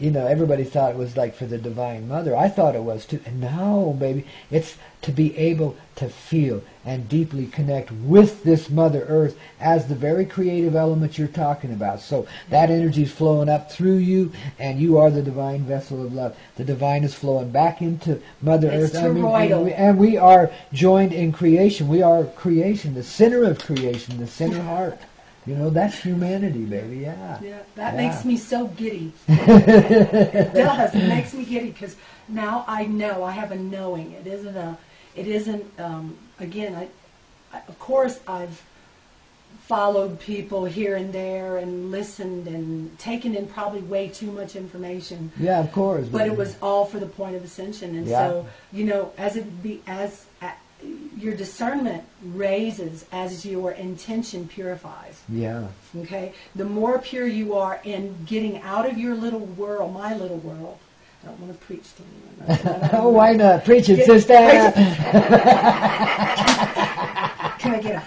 everybody thought it was like for the Divine Mother. I thought it was too. And no, baby, it's to be able to feel and deeply connect with this Mother Earth as the very creative element you're talking about. So that energy is flowing up through you, and you are the divine vessel of love. The divine is flowing back into Mother Earth. And we are joined in creation. We are creation, the center of creation, the center heart. That's humanity, baby. Yeah. That makes me so giddy. It does. It makes me giddy because now I know. I have a knowing. It isn't. Again, of course, I've followed people here and there and listened and taken in probably way too much information. Yeah, of course. But it was all for the point of ascension, and so as your discernment raises as your intention purifies. Yeah. Okay? The more pure you are in getting out of your little world, my little world. I don't want to preach to anyone. Oh, why not? Preach it, sister. Can I get a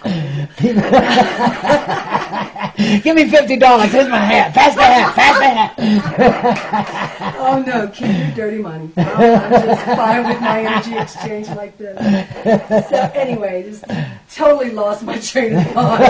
Give me $50. Here's my hat. Pass the hat. Oh, no. Keep your dirty money. I'm just fine with my energy exchange like this. So, anyway, just totally lost my train of thought.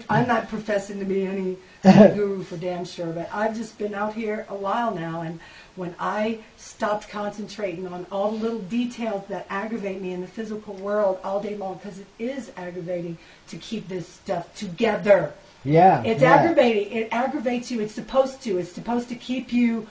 I'm not professing to be any guru for damn sure, but I've just been out here a while now, and when I stopped concentrating on all the little details that aggravate me in the physical world all day long, because it is aggravating to keep this stuff together. Yeah. It's aggravating. It aggravates you. It's supposed to. It's supposed to keep you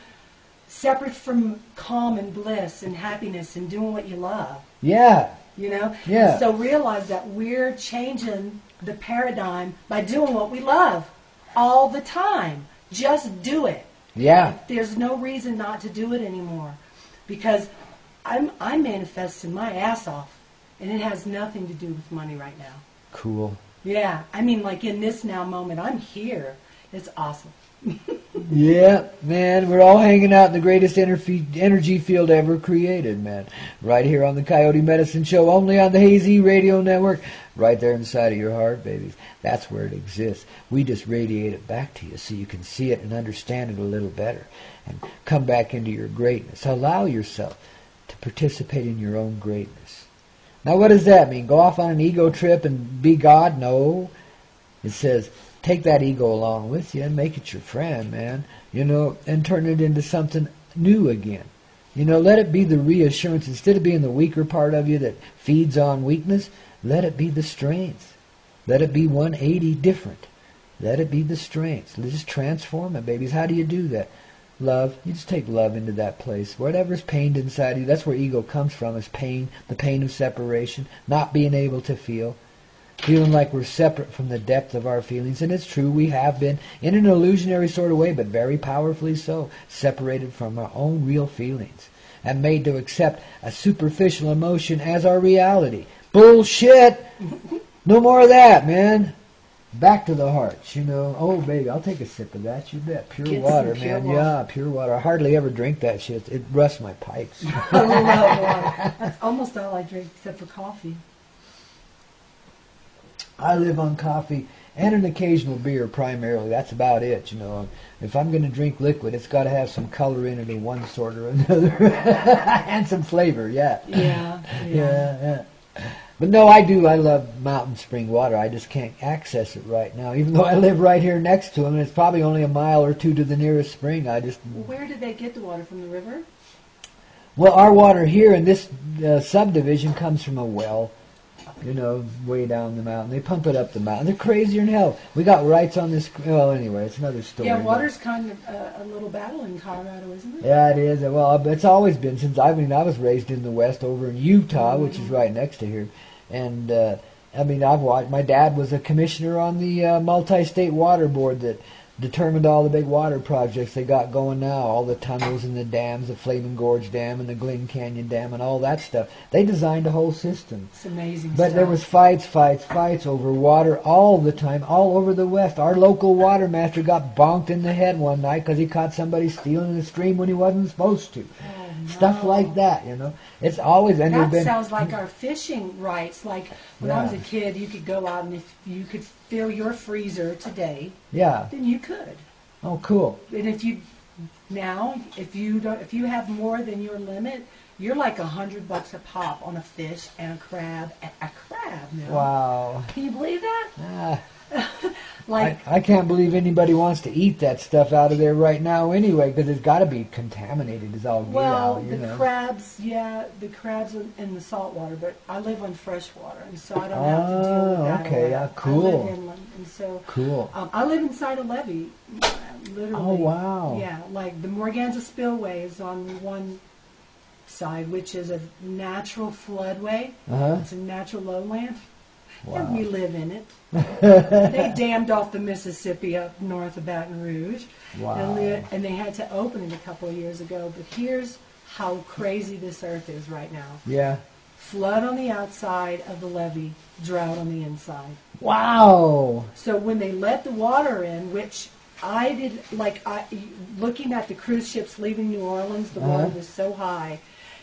separate from calm and bliss and happiness and doing what you love. Yeah. Yeah. And so realize that we're changing the paradigm by doing what we love all the time. Just do it. Yeah. There's no reason not to do it anymore, because I'm manifesting my ass off, and it has nothing to do with money right now. Cool. Yeah, I mean, like in this now moment, I'm here. It's awesome. Yeah, man, we're all hanging out in the greatest energy field ever created, man. Right here on the Koyote Medicine Show, only on the Hazy Radio Network. Right there inside of your heart, babies. That's where it exists. We just radiate it back to you so you can see it and understand it a little better. And come back into your greatness. Allow yourself to participate in your own greatness. Now, what does that mean? Go off on an ego trip and be God? No. It says, take that ego along with you and make it your friend, man. And turn it into something new again. Let it be the reassurance. Instead of being the weaker part of you that feeds on weakness, let it be the strength. Let it be 180 different. Let it be the strength. Just transform it, babies. How do you do that? Love. You just take love into that place. Whatever's pained inside you, that's where ego comes from, is pain, the pain of separation, not being able to feel, feeling like we're separate from the depth of our feelings. And it's true, we have been, in an illusionary sort of way, but very powerfully so, separated from our own real feelings and made to accept a superficial emotion as our reality. Bullshit! No more of that, man. Back to the heart, Oh, baby, I'll take a sip of that. You bet. Pure water, man. Yeah, pure water. I hardly ever drink that shit. It rusts my pipes. I love water. That's almost all I drink except for coffee. I live on coffee and an occasional beer primarily. That's about it, If I'm going to drink liquid, it's got to have some color in it of one sort or another. And some flavor, yeah. Yeah. But no, I do. I love mountain spring water. I just can't access it right now, even though I live right here next to them. And it's probably only a mile or two to the nearest spring. Where did they get the water from? The river? Well, our water here in this subdivision comes from a well, way down the mountain. They pump it up the mountain. They're crazier than hell. We got rights on this. Well, anyway, it's another story. Yeah, water's kind of a little battle in Colorado, isn't it? Yeah, it is. Well, it's always been since I was raised in the West over in Utah, which is right next to here. And, I've watched. My dad was a commissioner on the multi-state water board that determined all the big water projects they got going now, all the tunnels and the dams, the Flaming Gorge Dam and the Glen Canyon Dam and all that stuff. They designed a whole system. It's amazing But stuff. there was fights over water all the time, all over the West. Our local water master got bonked in the head one night because he caught somebody stealing the stream when he wasn't supposed to. Oh, no. Stuff like that, It's always... And that sounds like our fishing rights. Like when I was a Yeah. kid, you could go out and if you could fill your freezer today, Yeah. then you could. Oh, cool. And if you have more than your limit, you're like $100 a pop on a fish and a crab. A crab now. Wow. Can you believe that? Ah, Like I can't believe anybody wants to eat that stuff out of there right now anyway, because it's got to be contaminated as all get well, out, the crabs, the crabs in the salt water, but I live on fresh water, and so I don't have to deal with that. Okay, a lot. yeah, cool. I live inland, and so Cool. I live inside a levee, literally. Oh, wow. Yeah, like the Morganza Spillway is on one side, which is a natural floodway. Uh-huh. It's a natural lowland, Wow. and we live in it. They dammed off the Mississippi up north of Baton Rouge, Wow. and they had to open it a couple of years ago. But here's how crazy this earth is right now. Yeah. Flood on the outside of the levee, drought on the inside. Wow. So when they let the water in, which I did, looking at the cruise ships leaving New Orleans, the water was so high,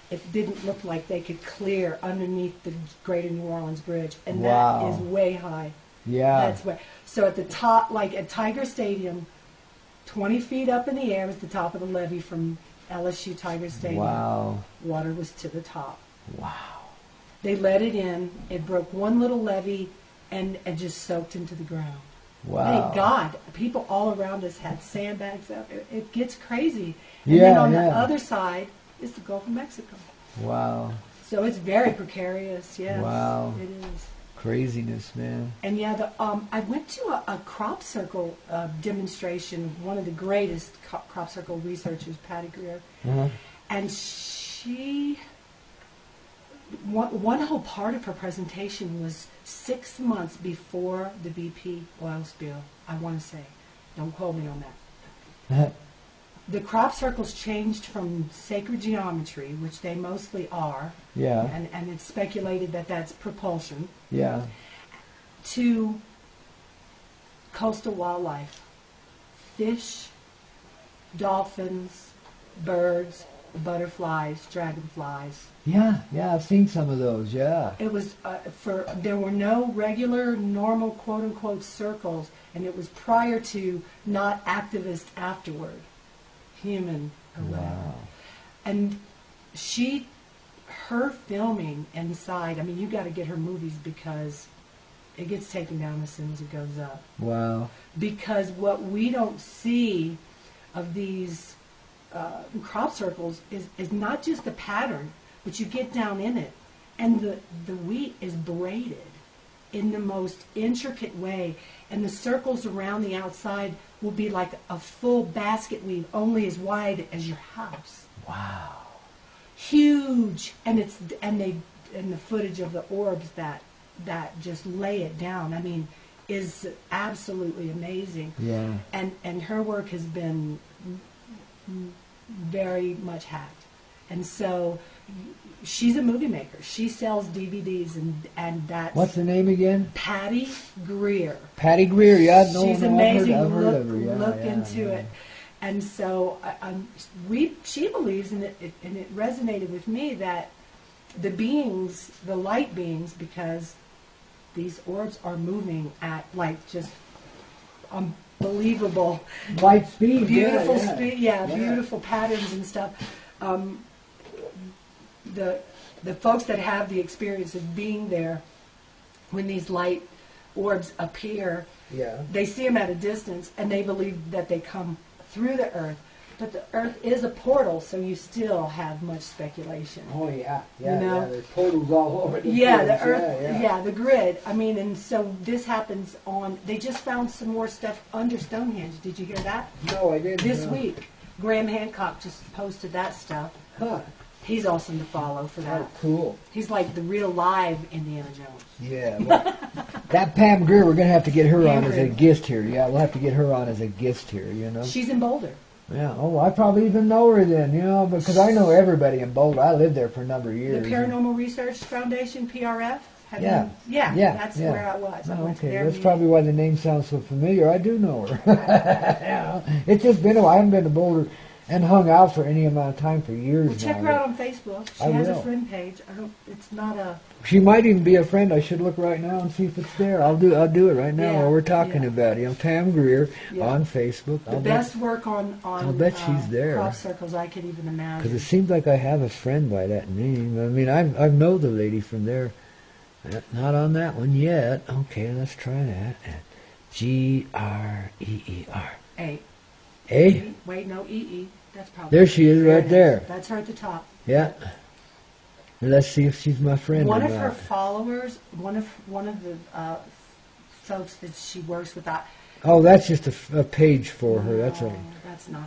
it didn't look like they could clear underneath the Greater New Orleans Bridge, and Wow. that is way high. Yeah. That's way. So at the top, like at Tiger Stadium, 20 feet up in the air was the top of the levee from LSU Tiger Stadium. Wow. Water was to the top. Wow. They let it in. It broke one little levee and just soaked into the ground. Wow. Thank God. People all around us had sandbags up. It gets crazy. And Yeah, then on the yeah. other side is the Gulf of Mexico. Wow. So it's very precarious, yes. Wow. It is. Craziness, man. And yeah, I went to a crop circle demonstration, one of the greatest crop circle researchers, Patty Greer, Uh-huh. and one whole part of her presentation was 6 months before the BP oil spill, I want to say. Don't quote me on that. The crop circles changed from sacred geometry, which they mostly are, Yeah. and it's speculated that that's propulsion, Yeah. to coastal wildlife. Fish, dolphins, birds, butterflies, dragonflies. Yeah. Yeah. I've seen some of those. Yeah. It was there were no regular, normal, quote unquote circles, and it was prior to, not activist afterward, human or whatever. Wow. And her filming inside, I mean, you got to get her movies because it gets taken down as soon as it goes up. Wow. Because what we don't see of these crop circles is not just the pattern, but you get down in it, and the wheat is braided in the most intricate way, and the circles around the outside will be like a full basket weave, only as wide as your house. Wow. Huge, and the footage of the orbs that just lay it down, I mean, is absolutely amazing. Yeah. And her work has been very much hacked. And so she's a movie maker. She sells DVDs, and that's... What's the name again? Patty Greer. Patty Greer. Yeah. No, She's no, amazing. I've heard of her. Yeah, Look yeah, into yeah. it. And so she believes, and it resonated with me, that the beings, the light beings, because these orbs are moving at like just unbelievable Light speed. beautiful yeah, yeah. speed, yeah, beautiful patterns and stuff. the folks that have the experience of being there, when these light orbs appear, they see them at a distance, and they believe that they come through the Earth. But the Earth is a portal, so you still have much speculation. Oh, yeah. You know? There's portals all over the place. The Earth, the grid. I mean, and so this happens on, they just found some more stuff under Stonehenge. Did you hear that? No, I didn't. This week. Graham Hancock just posted that stuff. Huh. He's awesome to follow for that. Oh, cool. He's like the real live Indiana Jones. Yeah. Well, that Pam Greer, we're going to have to get her on as a guest here. Yeah, we'll have to get her on as a guest here, you know. She's in Boulder. Yeah. Oh, I probably even know her then, you know, because I know everybody in Boulder. I lived there for a number of years. The Paranormal Research Foundation, PRF? Yeah. That's where I was. I went to their That's meeting. probably why the name sounds so familiar. I do know her. Yeah. It's just been a while. I haven't been to Boulder and hung out for any amount of time for years now. Check her out on Facebook. She has a friend page. It's not a... She might even be a friend. I should look right now and see if it's there. I'll do it right now while we're talking about it. Pam Greer on Facebook. The best work on I'll bet she's there. crop circles I could even imagine. Because it seems like I have a friend by that name. I mean, I know the lady from there. Not on that one yet. Okay, let's try that. Greer. A. A? Wait, no, E. That's probably... There she is, right there. That's her at the top. Yeah. Let's see if she's my friend One or of not. her followers, one of the folks that she works with... Oh, that's just a page for her. That's not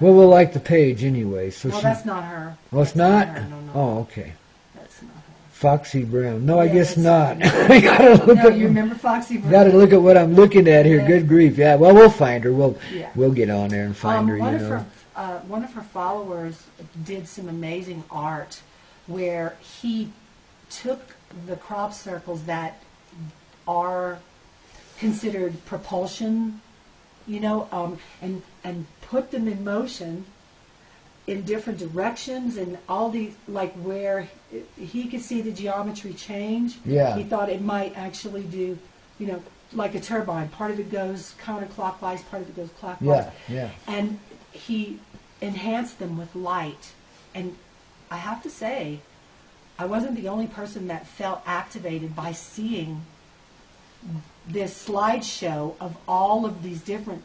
well, her. we'll like the page anyway. So that's not her. Oh, it's not? Her. No. Oh, okay. That's not her. Foxy Brown. No, I Yeah, guess that's not. I gotta look at. You remember Foxy Brown? Got to look at what I'm looking at here. Yeah. Good grief! Yeah. Well, we'll find her. We'll get on there and find her. One of her followers did some amazing art where he took the crop circles that are considered propulsion, and put them in motion in different directions, and all these, like where he could see the geometry change. Yeah. He thought it might actually do, like a turbine. Part of it goes counterclockwise, part of it goes clockwise. Yeah. And he enhanced them with light. And I have to say, I wasn't the only person that felt activated by seeing this slideshow of all of these different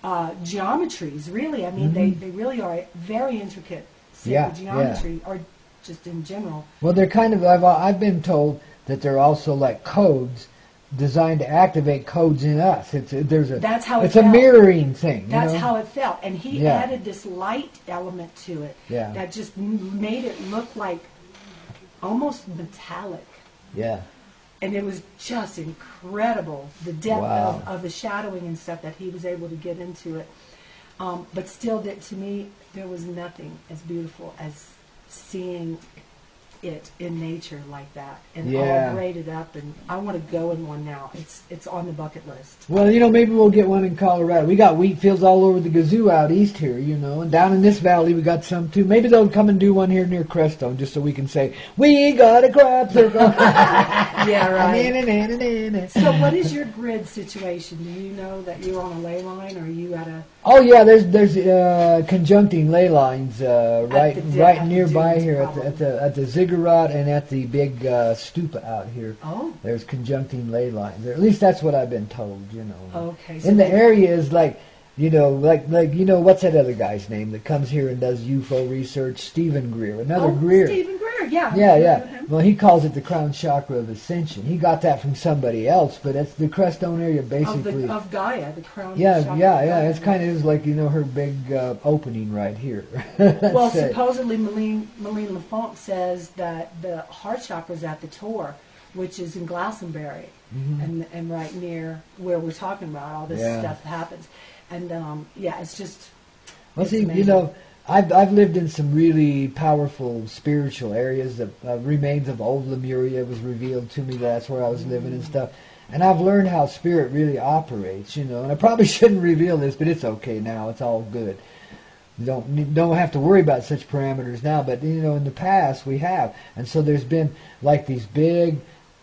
geometries. Really, I mean, they really are very intricate sacred geometry, or just in general. Well, they're kind of. I've been told that they're also like codes designed to activate codes in us. That's how it's a mirroring thing. That's how it felt, and he added this light element to it that just made it look like almost metallic. Yeah. And it was just incredible, the depth of the shadowing and stuff that he was able to get into it. But still, to me, there was nothing as beautiful as seeing it in nature like that, and all braided up. And I want to go in one now. It's on the bucket list. Well, maybe we'll get one in Colorado. We got wheat fields all over the gazoo out east here, and down in this valley we got some too. Maybe they'll come and do one here near Crestone, just so we can say we got a crop circle. Yeah, right. So, what is your grid situation? Do you know that you're on a ley line, or are you at a? Oh yeah, there's conjuncting ley lines right nearby here at the ziggurat and at the big stupa out here. Oh. There's conjuncting ley lines. At least that's what I've been told. Okay. So in the area is like what's that other guy's name that comes here and does UFO research? Stephen Greer, Greer. Stephen Greer, yeah. Yeah. Well, he calls it the crown chakra of ascension. He got that from somebody else, but it's the Crestone area basically. Of Gaia, the crown chakra. Yeah. It's kind of is like, her big opening right here. Well, supposedly Malene LaFont says that the heart chakra is at the Tor, which is in Glastonbury, and right near where we're talking about all this stuff happens. And it's just. Well, see, amazing. I've lived in some really powerful spiritual areas. The remains of old Lemuria was revealed to me. That's where I was living and stuff. And I've learned how spirit really operates, And I probably shouldn't reveal this, but it's okay now. It's all good. You don't have to worry about such parameters now. But in the past we have, and so there's been like these big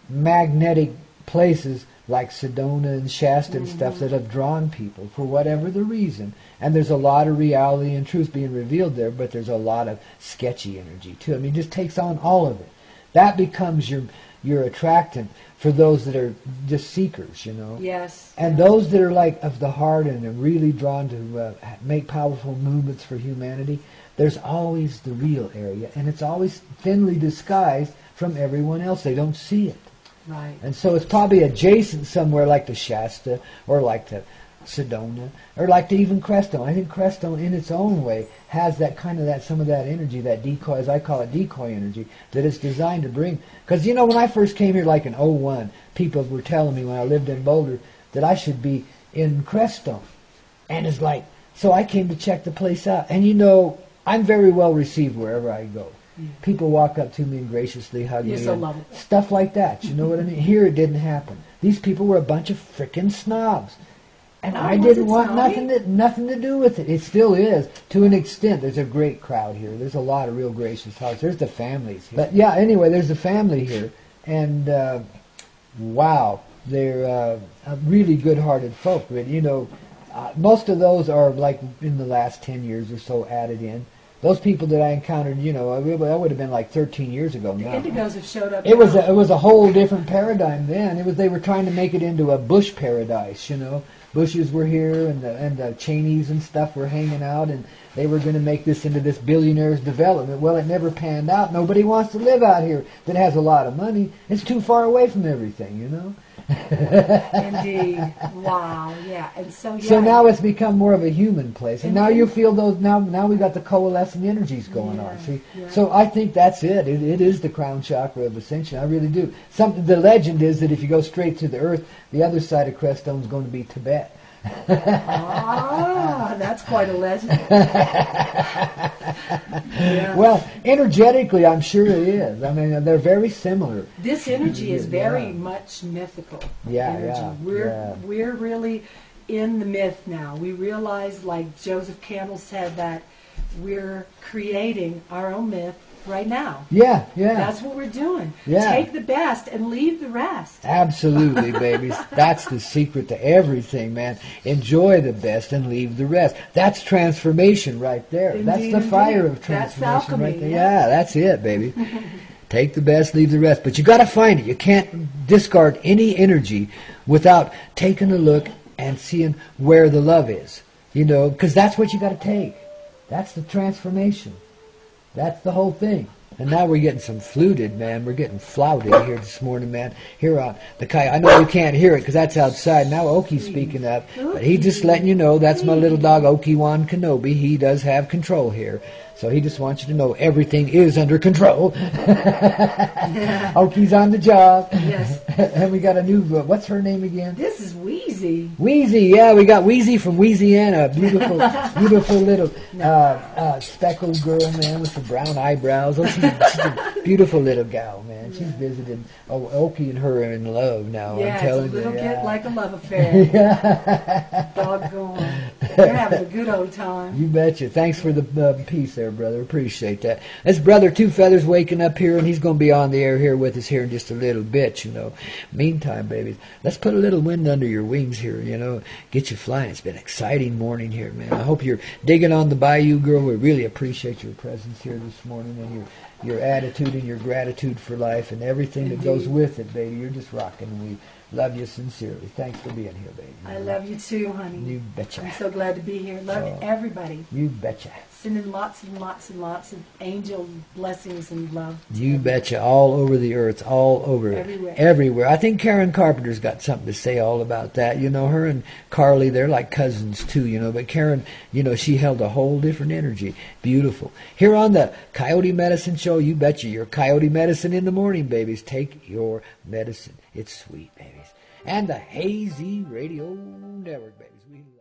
magnetic places like Sedona and Shasta and stuff that have drawn people for whatever the reason. And there's a lot of reality and truth being revealed there, but there's a lot of sketchy energy too. I mean, it just takes on all of it. That becomes your attractant for those that are just seekers, you know. Yes. And those that are like of the heart and are really drawn to make powerful movements for humanity, there's always the real area, and it's always thinly disguised from everyone else. They don't see it. Right. And so it's probably adjacent somewhere like the Shasta or like the Sedona or like the even Crestone. I think Crestone in its own way has that kind of that some of that energy, that decoy, as I call it, decoy energy, that it's designed to bring. Because, you know, when I first came here like in '01, people were telling me when I lived in Boulder that I should be in Crestone. And it's like, so I came to check the place out. And, you know, I'm very well received wherever I go. People walk up to me and graciously hug me. You're so lovable. Stuff like that. You know what I mean? Here it didn't happen. These people were a bunch of frickin' snobs. And I didn't want nothing to do with it. It still is, to an extent. There's a great crowd here. There's a lot of real gracious hearts. There's the families here. But yeah, anyway, there's a family here. And wow, they're really good-hearted folk. But, you know, most of those are like in the last 10 years or so added in. Those people that I encountered, you know, that would have been like 13 years ago now. The Indigos have showed up. It was a whole different paradigm then. They were trying to make it into a bush paradise, you know. Bushes were here, and the Cheneys and stuff were hanging out, and they were going to make this into this billionaire's development. Well, it never panned out. Nobody wants to live out here that has a lot of money. It's too far away from everything, you know. Indeed. Wow. Yeah. And so yeah. So now it's become more of a human place, and now you feel those. Now we got the coalescing energies going on. See, so I think that's it. It is the crown chakra of ascension. I really do. The legend is that if you go straight to the earth, the other side of Crestone is going to be Tibet. That's quite a legend. Yeah. Well, energetically, I'm sure it is. I mean, they're very similar. This energy is very much mythical. Yeah. We're really in the myth now. We realize, like Joseph Campbell said, that we're creating our own myth right now. Yeah. That's what we're doing. Yeah. Take the best and leave the rest. Absolutely, babies. That's the secret to everything, man. Enjoy the best and leave the rest. That's transformation right there. Indeed, that's the fire of That's transformation alchemy, right there. yeah. Yeah, that's it, baby. Take the best, leave the rest. But you got to find it. You can't discard any energy without taking a look and seeing where the love is. You know, because that's what you got to take. That's the transformation. That's the whole thing. And now we're getting some fluted, man. We're getting flouted here this morning, man. Here on the Coyote. I know you can't hear it because that's outside. Now Oki's speaking up. But he's just letting you know that's my little dog, Oki-Wan Kenobi. He does have control here. So he just wants you to know everything is under control. Oki's on the job. Yes. And we got a new, what's her name again? This is Wheezy. Wheezy, yeah, we got Wheezy from Louisiana. Beautiful little speckled girl, man, with the brown eyebrows. Oh, she's a beautiful little gal, man. She's visited. Oh, Oki and her are in love now. Yeah, I'm telling it's a little you. bit like a love affair. Yeah. Doggone. They're having a good old time. You betcha. Thanks for the piece there, brother. Appreciate that. This brother Two Feathers waking up here, and he's going to be on the air here with us here in just a little bit, you know. Meantime, babies, let's put a little wind under your wings here, you know. Get you flying. It's been an exciting morning here, man. I hope you're digging on the bayou, girl. We really appreciate your presence here this morning and your attitude and your gratitude for life and everything that goes with it, baby. You're just rocking, and we love you sincerely. Thanks for being here, baby. I love you too, honey. You betcha. I'm so glad to be here. Love everybody. You betcha. Sending lots and lots and lots of angel blessings and love. You betcha. All over the earth, all over. Everywhere. I think Karen Carpenter's got something to say all about that. You know, her and Carly, they're like cousins too, you know. But Karen, you know, she held a whole different energy. Beautiful. Here on the Koyote Medicine Show, you betcha. Your Koyote Medicine in the morning, babies. Take your medicine. It's sweet, babies. And the Hazy Radio Network, babies. We love